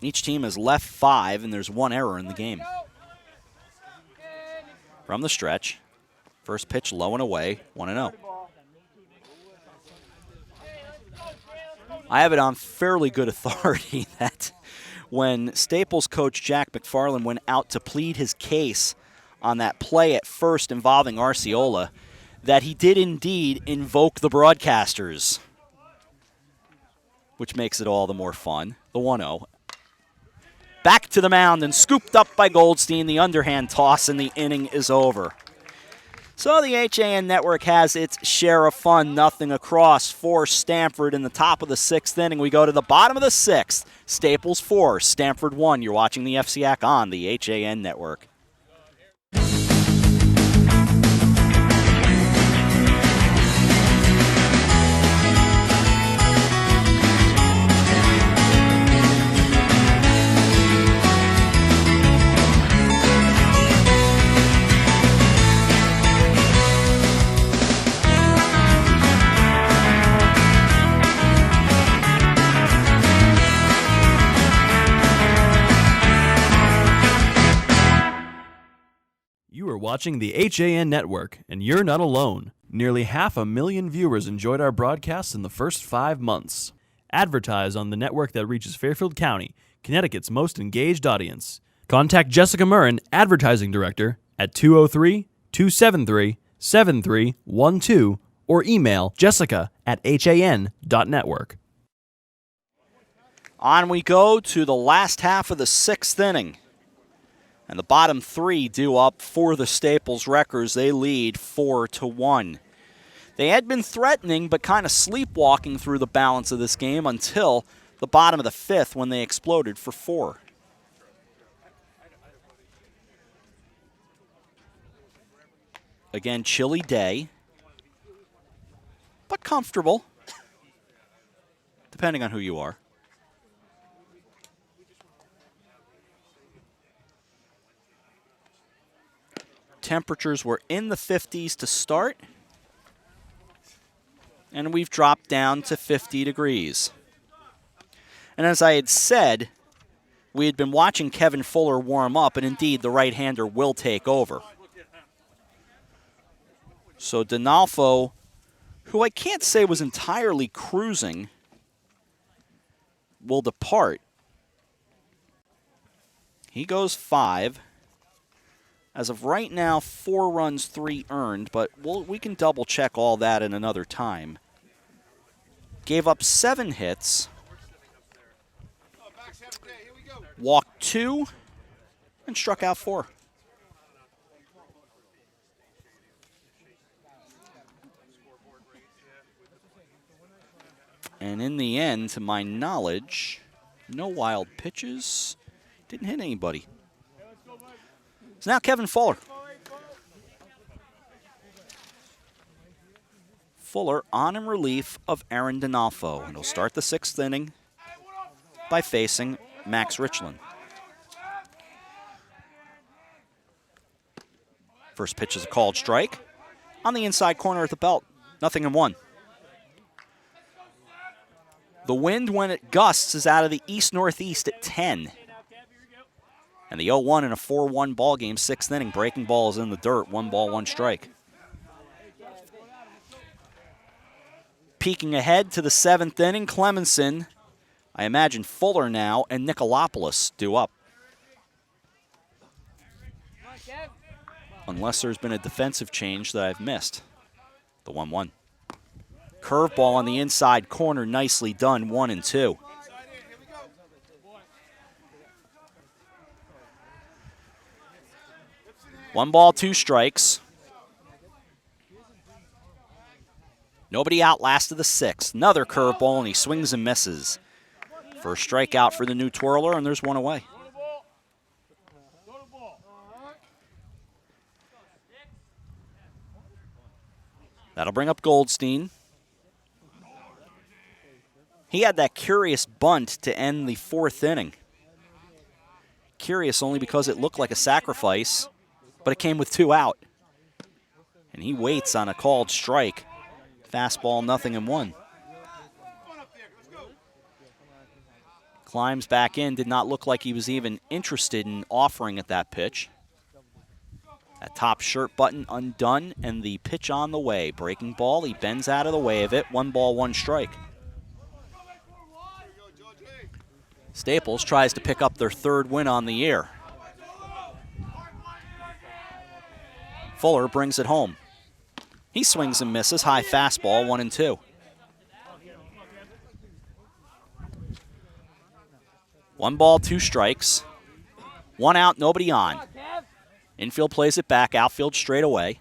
Each team has left 5, and there's 1 error in the game. From the stretch, first pitch low and away, 1-0. I have it on fairly good authority that when Staples coach Jack McFarland went out to plead his case on that play at first involving Arciola, that he did indeed invoke the broadcasters, which makes it all the more fun. The 1-0. Back to the mound and scooped up by Goldstein. The underhand toss, and the inning is over. So the HAN Network has its share of fun. Nothing across for Stamford in the top of the 6th inning. We go to the bottom of the 6th. Staples 4, Stamford 1. You're watching the FCIAC on the HAN Network. You are watching the HAN Network, and you're not alone. Nearly 500,000 viewers enjoyed our broadcasts in the first 5 months. Advertise on the network that reaches Fairfield County, Connecticut's most engaged audience. Contact Jessica Murrin, Advertising Director, at 203-273-7312 or email jessica@han.network. On we go to the last half of the 6th inning. And the bottom 3 due up for the Staples Wreckers. They lead 4-1. They had been threatening but kind of sleepwalking through the balance of this game until the bottom of the 5th when they exploded for 4. Again, chilly day, but comfortable, depending on who you are. Temperatures were in the 50s to start, and we've dropped down to 50 degrees. And as I had said, We had been watching Kevin Fuller warm up, and indeed the right-hander will take over. So Donalfo, who I can't say was entirely cruising, will depart. He goes 5. As of right now, 4 runs, 3 earned, but we can double-check all that in another time. Gave up 7 hits, walked 2, and struck out 4. And in the end, to my knowledge, no wild pitches. Didn't hit anybody. So now Kevin Fuller. Fuller on in relief of Aaron Donalfo. And he'll start the 6th inning by facing Max Richland. First pitch is a called strike. On the inside corner at the belt. 0-1. The wind, when it gusts, is out of the east-northeast at 10. And the 0-1 in a 4-1 ball game, 6th inning. Breaking ball is in the dirt. 1 ball, 1 strike. Peeking ahead to the 7th inning, Clemenson, I imagine Fuller now, and Nicolopoulos due up. Unless there's been a defensive change that I've missed. The 1-1. Curveball on the inside corner, nicely done, 1-2. One ball, 2 strikes. Nobody out, last of the 6th. Another curveball, and he swings and misses. First strikeout for the new twirler, and there's 1 away. That'll bring up Goldstein. He had that curious bunt to end the 4th inning. Curious only because it looked like a sacrifice, but it came with 2 out. And he waits on a called strike. Fastball, 0-1. Climbs back in, did not look like he was even interested in offering at that pitch. That top shirt button undone, and the pitch on the way. Breaking ball, he bends out of the way of it. 1 ball, 1 strike. Staples tries to pick up their 3rd win on the year. Fuller brings it home. He swings and misses. High fastball, 1-2. 1 ball, 2 strikes. 1 out, nobody on. Infield plays it back, outfield straight away.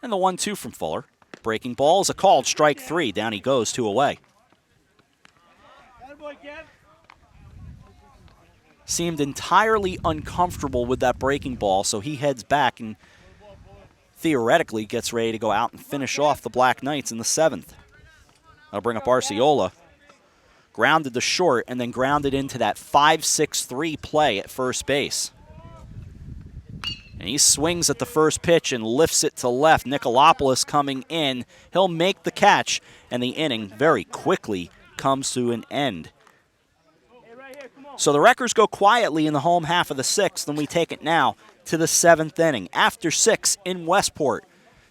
And the 1-2 from Fuller. Breaking ball is a called strike 3. Down he goes, 2 away. Seemed entirely uncomfortable with that breaking ball, so he heads back and theoretically gets ready to go out and finish off the Black Knights in the 7th. I'll bring up Arciola. Grounded to short and then grounded into that 5-6-3 play at first base. And he swings at the first pitch and lifts it to left. Nicolopoulos coming in. He'll make the catch, and the inning very quickly comes to an end. So the Wreckers go quietly in the home half of the 6th, and we take it now to the 7th inning. After 6 in Westport.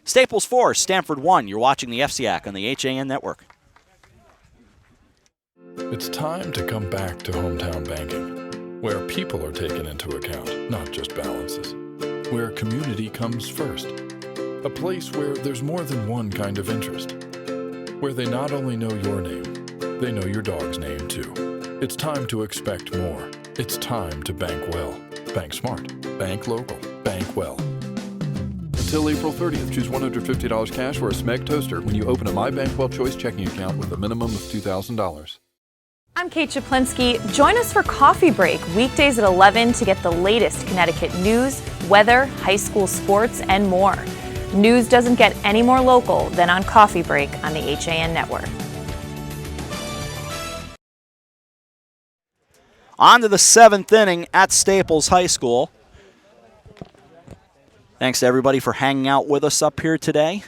Staples 4, Stamford 1. You're watching the FCIAC on the HAN Network. It's time to come back to hometown banking, where people are taken into account, not just balances. Where community comes first. A place where there's more than one kind of interest. Where they not only know your name, they know your dog's name too. It's time to expect more. It's time to bank well. Bank smart. Bank local. Bank well. Until April 30th, choose $150 cash for a Smeg toaster when you open a My Bankwell Choice checking account with a minimum of $2,000. I'm Kate Chaplinsky. Join us for Coffee Break weekdays at 11 to get the latest Connecticut news, weather, high school sports, and more. News doesn't get any more local than on Coffee Break on the HAN Network. On to the 7th inning at Staples High School. Thanks to everybody for hanging out with us up here today.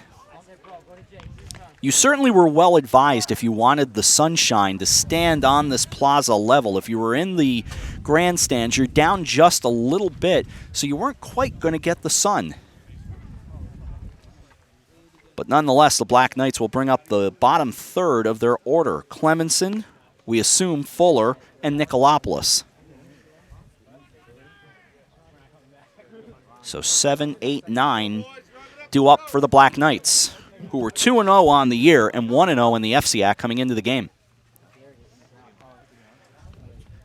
You certainly were well advised if you wanted the sunshine to stand on this plaza level. If you were in the grandstands, you're down just a little bit, so you weren't quite going to get the sun. But nonetheless, the Black Knights will bring up the bottom third of their order. Clemenson, we assume Fuller, and Nicolopoulos. So 7, 8, 9 due up for the Black Knights, who were 2-0 on the year and 1-0 in the FCIAC coming into the game.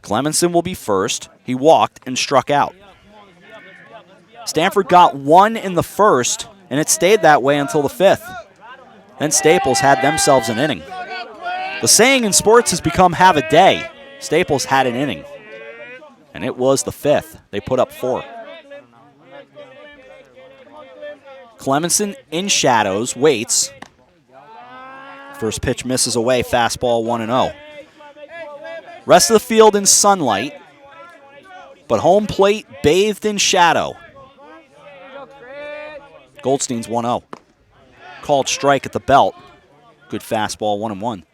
Clemenson will be first. He walked and struck out. Stamford got 1 in the first, and it stayed that way until the 5th. Then Staples had themselves an inning. The saying in sports has become have a day. Staples had an inning, and it was the 5th. They put up 4. Clemenson in shadows, waits. First pitch misses away, fastball 1-0. Rest of the field in sunlight, but home plate bathed in shadow. Goldstein's 1-0. Called strike at the belt. Good fastball, 1-1.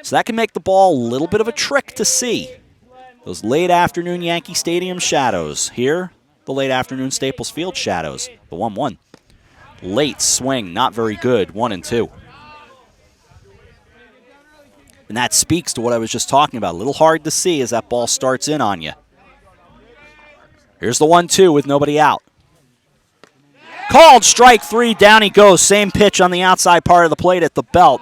So that can make the ball a little bit of a trick to see. Those late afternoon Yankee Stadium shadows. Here, the late afternoon Staples Field shadows. The 1-1. Late swing, not very good, 1-2. And that speaks to what I was just talking about. A little hard to see as that ball starts in on you. Here's the 1-2 with nobody out. Called strike 3, down he goes. Same pitch on the outside part of the plate at the belt.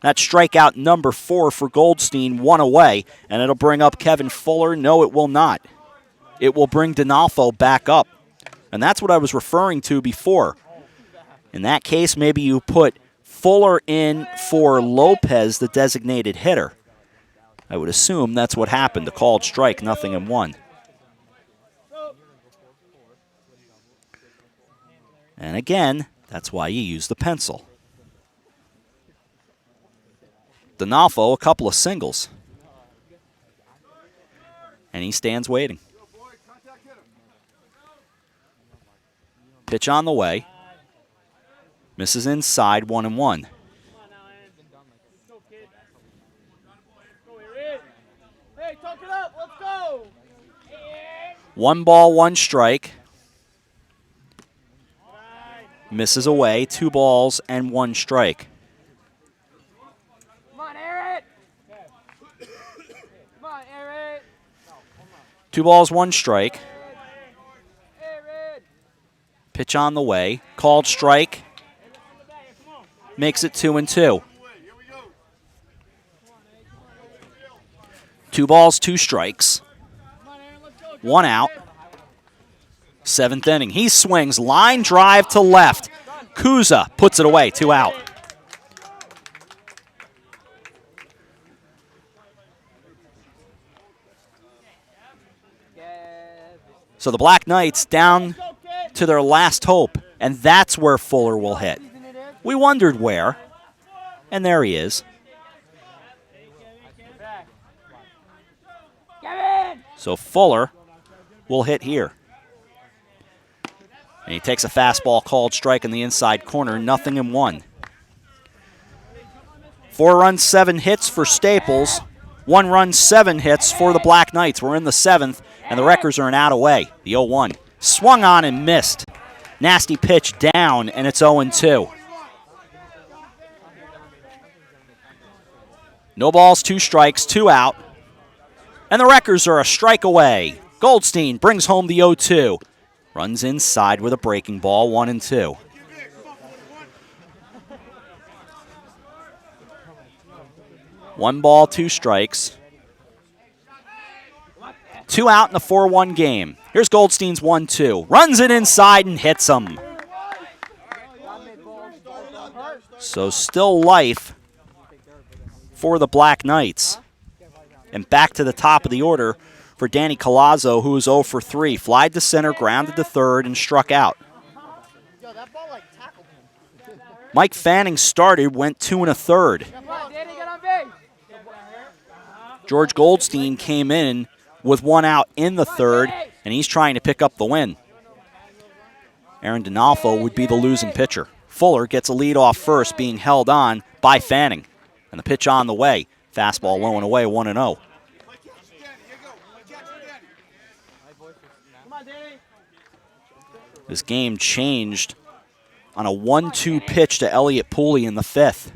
That's strikeout number 4 for Goldstein, 1 away. And it'll bring up Kevin Fuller. No, it will not. It will bring Donalfo back up. And that's what I was referring to before. In that case, maybe you put Fuller in for Lopez, the designated hitter. I would assume that's what happened. A called strike, 0-1. And again, that's why you use the pencil. Donalfo, a couple of singles. And he stands waiting. Pitch on the way. Misses inside, 1-1. Hey, talk it up. Let's go. 1 ball, 1 strike. Misses away, 2 balls and 1 strike. Come on, Aaron. Come on, Aaron. 2 balls, 1 strike. Pitch on the way. Called strike. Makes it 2-2. 2 balls, 2 strikes. 1 out. 7th inning. He swings. Line drive to left. Kuza puts it away. 2 out. So the Black Knights down to their last hope, and that's where Fuller will hit. We wondered where, and there he is. So Fuller will hit here. And he takes a fastball called strike in the inside corner, 0-1. 4 runs, 7 hits for Staples. 1 run, 7 hits for the Black Knights. We're in the 7th, and the Wreckers are an out away. The 0-1. Swung on and missed. Nasty pitch down, and it's 0-2. No balls, 2 strikes, 2 out. And the Wreckers are a strike away. Goldstein brings home the 0-2. Runs inside with a breaking ball, 1-2. One ball, 2 strikes. 2 out in a 4-1 game. Here's Goldstein's 1-2. Runs it inside and hits him. So still life for the Black Knights. And back to the top of the order for Danny Colazzo, who is 0 for 3. Flied to center, grounded to third, and struck out. Mike Fanning started, went 2 1/3. George Goldstein came in with 1 out in the 3rd, and he's trying to pick up the win. Aaron Donalfo would be the losing pitcher Fuller gets a lead off first, being held on by Fanning. And the pitch on the way. Fastball low and away, 1-0. This game changed on a 1-2 pitch to Elliott Pooley in the 5th.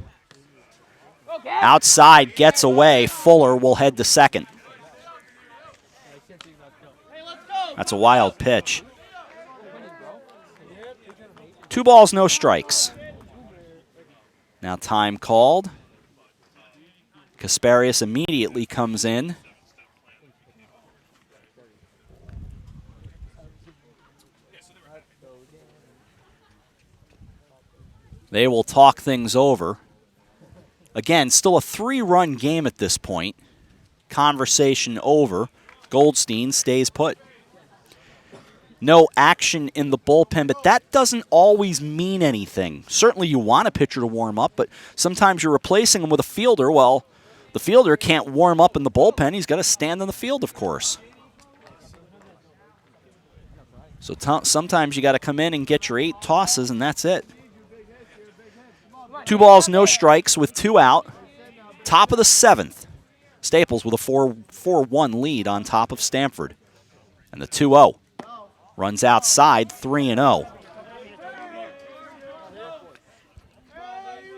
Outside, gets away. Fuller will head to second. That's a wild pitch. 2 balls, no strikes. Now time called. Kasparius immediately comes in. They will talk things over. Again, still a 3-run game at this point. Conversation over. Goldstein stays put. No action in the bullpen, but that doesn't always mean anything. Certainly you want a pitcher to warm up, but sometimes you're replacing him with a fielder. Well, the fielder can't warm up in the bullpen. He's got to stand in the field, of course. So sometimes you got to come in and get your 8 tosses, and that's it. 2 balls, no strikes with 2 out. Top of the 7th. Staples with a 4-1 lead on top of Stamford. And the 2-0. Runs outside, 3-0.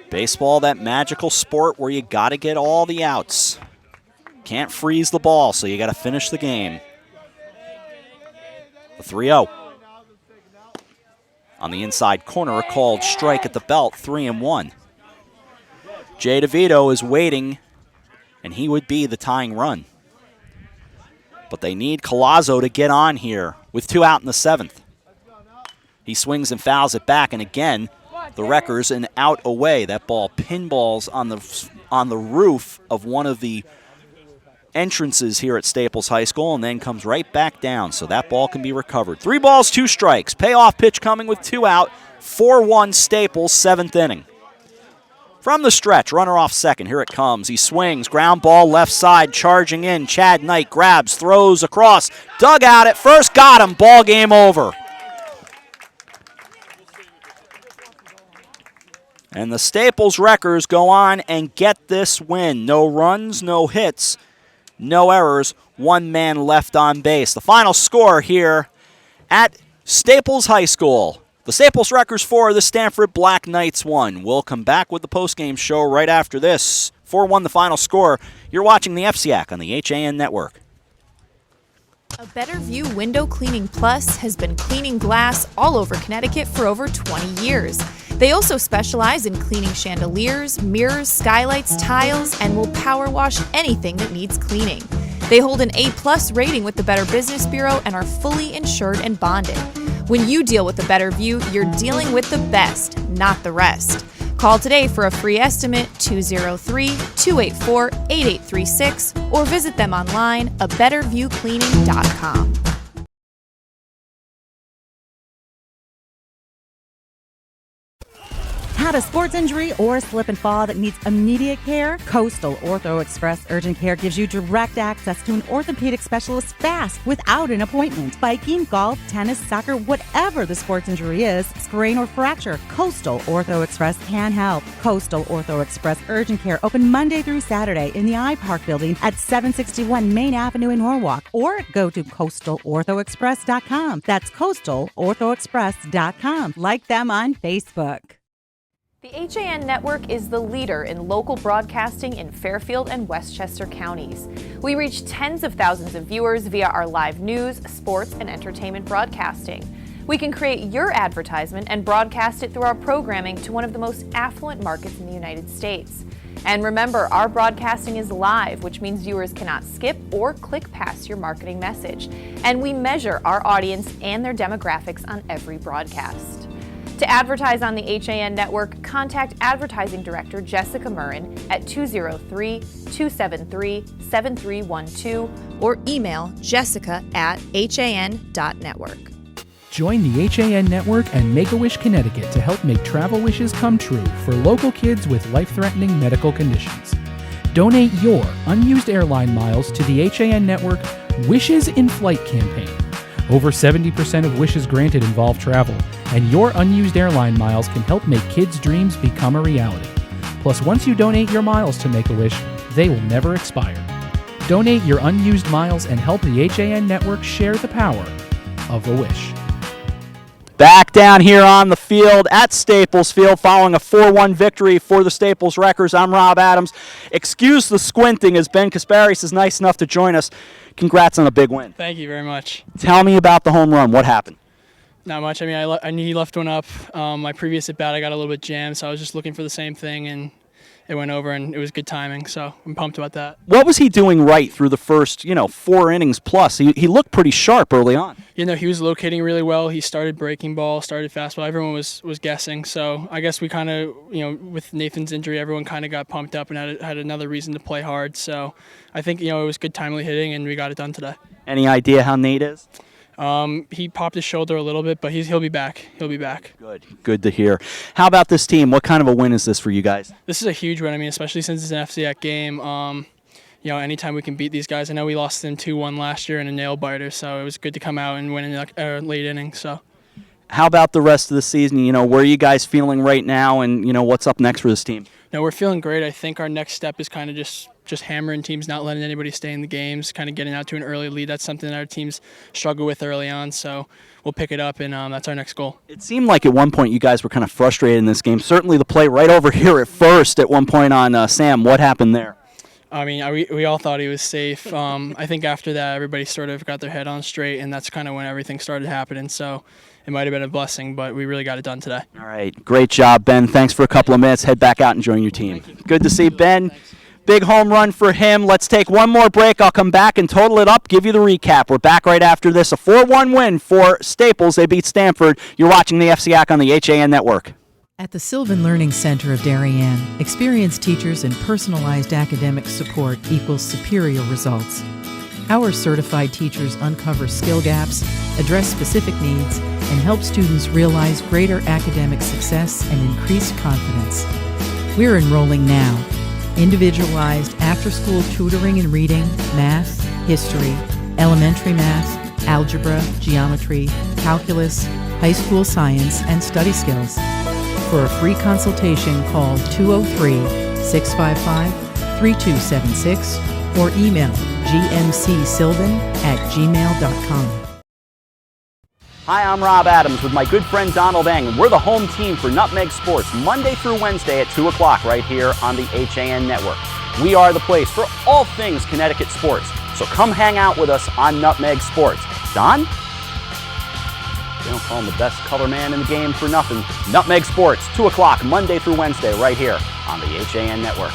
Baseball, that magical sport where you got to get all the outs. Can't freeze the ball, so you got to finish the game. The 3-0. On the inside corner, a called strike at the belt, 3-1. Jay DeVito is waiting, and he would be the tying run. But they need Collazo to get on here with 2 out in the 7th. He swings and fouls it back, and again, the Wreckers an out away. That ball pinballs on the roof of one of the entrances here at Staples High School and then comes right back down, so that ball can be recovered. 3 balls, 2 strikes. Payoff pitch coming with 2 out. 4-1 Staples, 7th inning. From the stretch, runner off second. Here it comes. He swings. Ground ball left side. Charging in. Chad Knight grabs, throws across. Dug out at first. Got him. Ball game over. And the Staples Wreckers go on and get this win. No runs, no hits, no errors. 1 man left on base. The final score here at Staples High School. The Staples Wreckers 4, the Stamford Black Knights 1. We'll come back with the postgame show right after this. 4-1 the final score. You're watching the FCIAC on the HAN Network. A Better View Window Cleaning Plus has been cleaning glass all over Connecticut for over 20 years. They also specialize in cleaning chandeliers, mirrors, skylights, tiles, and will power wash anything that needs cleaning. They hold an A+ rating with the Better Business Bureau and are fully insured and bonded. When you deal with the Better View, you're dealing with the best, not the rest. Call today for a free estimate, 203-284-8836, or visit them online, abetterviewcleaning.com. Had a sports injury or a slip and fall that needs immediate care? Coastal Ortho Express Urgent Care gives you direct access to an orthopedic specialist fast without an appointment. Biking, golf, tennis, soccer, whatever the sports injury is, sprain or fracture, Coastal Ortho Express can help. Coastal Ortho Express Urgent Care open Monday through Saturday in the iPark building at 761 Main Avenue in Norwalk, or go to coastalorthoexpress.com. That's coastalorthoexpress.com. Like them on Facebook. The HAN Network is the leader in local broadcasting in Fairfield and Westchester counties. We reach tens of thousands of viewers via our live news, sports, and entertainment broadcasting. We can create your advertisement and broadcast it through our programming to one of the most affluent markets in the United States. And remember, our broadcasting is live, which means viewers cannot skip or click past your marketing message. And we measure our audience and their demographics on every broadcast. To advertise on the HAN Network, contact Advertising Director Jessica Murrin at 203-273-7312 or email jessica@han.network. Join the HAN Network and Make-A-Wish Connecticut to help make travel wishes come true for local kids with life-threatening medical conditions. Donate your unused airline miles to the HAN Network Wishes in Flight campaign. Over 70% of wishes granted involve travel, and your unused airline miles can help make kids' dreams become a reality. Plus, once you donate your miles to Make-A-Wish, they will never expire. Donate your unused miles and help the HAN network share the power of a wish. Back down here on the field at Staples Field following a 4-1 victory for the Staples Wreckers. I'm Rob Adams. Excuse the squinting as Ben Kasparis is nice enough to join us. Congrats on a big win. Thank you very much. Tell me about the home run. What happened? Not much. I mean, I knew he left one up. My previous at-bat, I got a little bit jammed, so I was just looking for the same thing, and it went over, and it was good timing, so I'm pumped about that. What was he doing right through the first, 4 innings plus? He looked pretty sharp early on. He was locating really well. He started breaking ball, started fastball. Everyone was guessing, so I guess we kind of, with Nathan's injury, everyone kind of got pumped up and had another reason to play hard. So I think, it was good timely hitting, and we got it done today. Any idea how Nate is? He popped his shoulder a little bit, but he'll be back. He'll be back. Good to hear. How about this team? What kind of a win is this for you guys? This is a huge win. I mean, especially since it's an FCIAC game. Anytime we can beat these guys. I know we lost them 2-1 last year in a nail biter, so it was good to come out and win in a late inning. So, how about the rest of the season? Where are you guys feeling right now, and what's up next for this team? No, we're feeling great. I think our next step is kind of just hammering teams, not letting anybody stay in the games, kind of getting out to an early lead. That's something that our teams struggle with early on, so we'll pick it up, and that's our next goal. It seemed like at one point you guys were kind of frustrated in this game. Certainly the play right over here at first at one point on Sam. What happened there? I mean, we all thought he was safe. I think after that, everybody sort of got their head on straight, and that's kind of when everything started happening. So it might have been a blessing, but we really got it done today. All right. Great job, Ben. Thanks for a couple of minutes. Head back out and join your team. Good to see Ben. Thanks. Big home run for him. Let's take one more break. I'll come back and total it up, give you the recap. We're back right after this. A 4-1 win for Staples. They beat Stamford. You're watching the FCIAC on the HAN Network. At the Sylvan Learning Center of Darien, experienced teachers and personalized academic support equals superior results. Our certified teachers uncover skill gaps, address specific needs, and help students realize greater academic success and increased confidence. We're enrolling now. Individualized after-school tutoring in reading, math, history, elementary math, algebra, geometry, calculus, high school science, and study skills. For a free consultation, call 203-655-3276 or email gmcsylvan@gmail.com. Hi, I'm Rob Adams with my good friend Donald Eng, and we're the home team for Nutmeg Sports, Monday through Wednesday at 2 o'clock right here on the HAN Network. We are the place for all things Connecticut sports, so come hang out with us on Nutmeg Sports. Don? They don't call him the best color man in the game for nothing. Nutmeg Sports, 2 o'clock, Monday through Wednesday, right here on the HAN Network.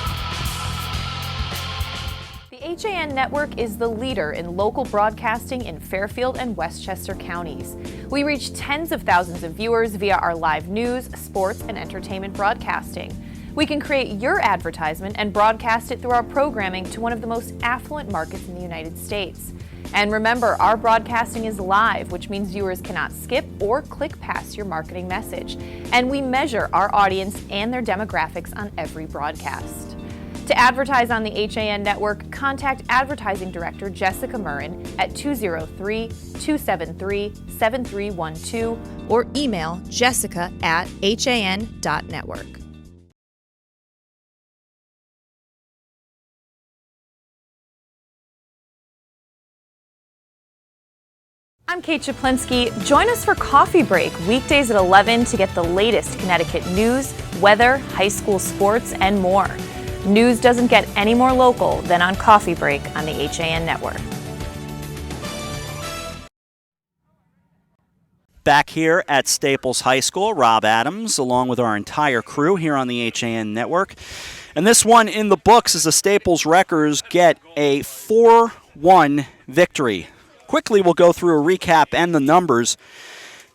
The HAN Network is the leader in local broadcasting in Fairfield and Westchester counties. We reach tens of thousands of viewers via our live news, sports, and entertainment broadcasting. We can create your advertisement and broadcast it through our programming to one of the most affluent markets in the United States. And remember, our broadcasting is live, which means viewers cannot skip or click past your marketing message. And we measure our audience and their demographics on every broadcast. To advertise on the HAN Network, contact Advertising Director Jessica Murrin at 203-273-7312 or email jessica@han.network. I'm Kate Chaplinsky. Join us for Coffee Break weekdays at 11 to get the latest Connecticut news, weather, high school sports, and more. News doesn't get any more local than on Coffee Break on the HAN Network. Back here at Staples High School, Rob Adams, along with our entire crew here on the HAN Network. And this one in the books is the Staples Wreckers get a 4-1 victory. Quickly, we'll go through a recap and the numbers.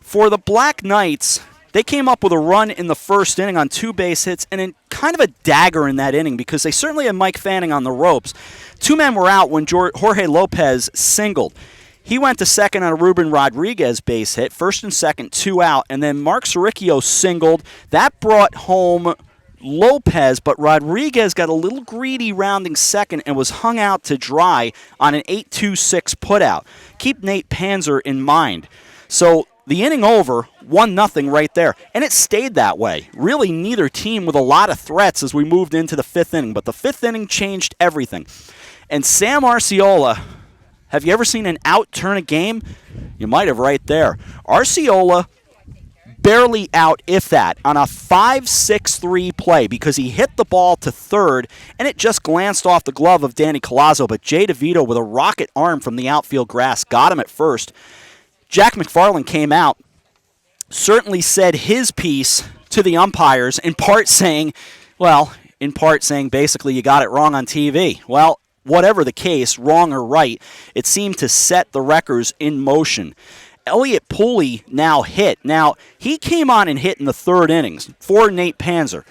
For the Black Knights, they came up with a run in the first inning on 2 base hits and kind of a dagger in that inning because they certainly had Mike Fanning on the ropes. 2 men were out when Jorge Lopez singled. He went to second on a Ruben Rodriguez base hit, first and second, 2 out, and then Mark Saricchio singled. That brought home Lopez, but Rodriguez got a little greedy rounding second and was hung out to dry on an 8-2-6 putout. Keep Nate Panzer in mind. So the inning over, 1-0 right there. And it stayed that way. Really neither team with a lot of threats as we moved into the 5th inning. But the 5th inning changed everything. And Sam Arciola, have you ever seen an out turn a game? You might have right there. Arciola barely out, if that, on a 5-6-3 play because he hit the ball to third and it just glanced off the glove of Danny Collazo, but Jay DeVito with a rocket arm from the outfield grass got him at first. Jack McFarland came out, certainly said his piece to the umpires, in part saying basically you got it wrong on TV. Well, whatever the case, wrong or right, it seemed to set the records in motion. Elliot Pooley now hit. Now, he came on and hit in the 3rd innings for Nate Panzer.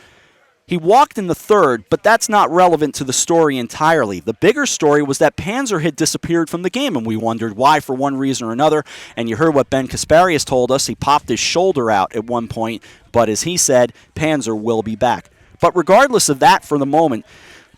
He walked in the 3rd, but that's not relevant to the story entirely. The bigger story was that Panzer had disappeared from the game, and we wondered why for one reason or another. And you heard what Ben Kasparius told us. He popped his shoulder out at one point, but as he said, Panzer will be back. But regardless of that for the moment,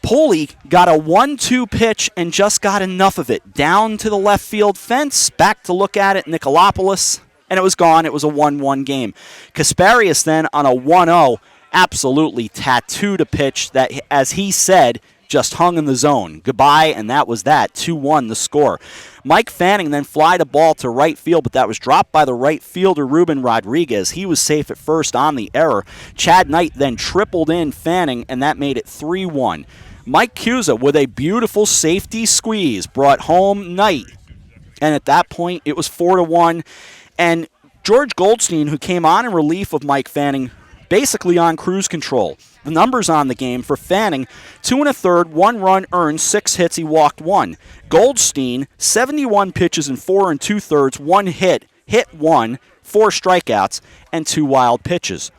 Pooley got a 1-2 pitch and just got enough of it. Down to the left field fence, back to look at it, Nicolopoulos, and it was gone. It was a 1-1 game. Kasparius then on a 1-0 absolutely tattooed a pitch that, as he said, just hung in the zone. Goodbye, and that was that. 2-1 the score. Mike Fanning then flied a ball to right field, but that was dropped by the right fielder, Ruben Rodriguez. He was safe at first on the error. Chad Knight then tripled in Fanning, and that made it 3-1. Mike Cusa, with a beautiful safety squeeze, brought home Knight. And at that point, it was 4-1. And George Goldstein, who came on in relief of Mike Fanning, basically on cruise control. The numbers on the game for Fanning, 2 1/3, 1 run earned, 6 hits, he walked 1. Goldstein, 71 pitches in 4 2/3, 1 hit, hit 1, 4 strikeouts, and 2 wild pitches.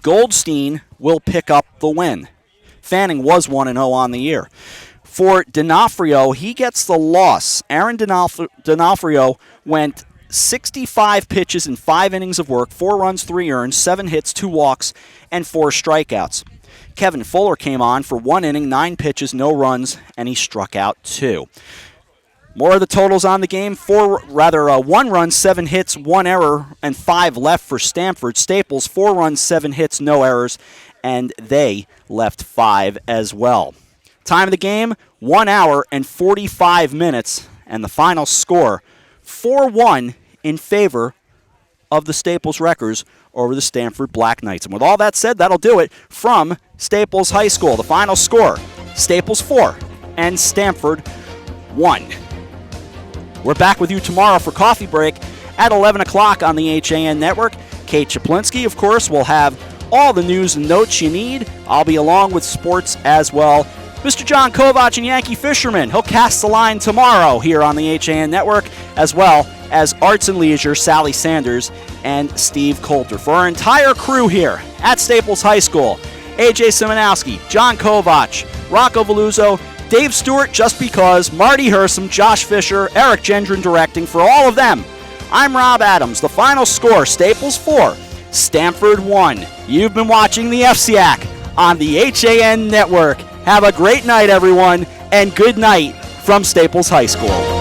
Goldstein will pick up the win. Fanning was 1-0 on the year. For D'Onofrio, he gets the loss. Aaron D'Onofrio went 65 pitches in 5 innings of work, 4 runs, 3 earned, 7 hits, 2 walks, and 4 strikeouts. Kevin Fuller came on for 1 inning, 9 pitches, no runs, and he struck out 2. More of the totals on the game. 1 run, 7 hits, 1 error, and 5 left for Stamford. Staples, 4 runs, 7 hits, no errors, and they left 5 as well. Time of the game, 1 hour and 45 minutes, and the final score, 4-1 in favor of the Staples Wreckers over the Stamford Black Knights. And with all that said, that'll do it from Staples High School. The final score, Staples 4 and Stamford 1. We're back with you tomorrow for Coffee Break at 11 o'clock on the HAN Network. Kate Chaplinsky, of course, will have all the news and notes you need. I'll be along with sports as well. Mr. John Kovach and Yankee Fisherman, he'll cast the line tomorrow here on the HAN Network, as well as Arts and Leisure, Sally Sanders, and Steve Coulter. For our entire crew here at Staples High School, AJ Simonowski, John Kovach, Rocco Veluzzo, Dave Stewart, just because, Marty Hersom, Josh Fisher, Eric Gendron directing. For all of them, I'm Rob Adams. The final score, Staples 4, Stamford 1. You've been watching the FCIAC on the HAN Network. Have a great night, everyone, and good night from Staples High School.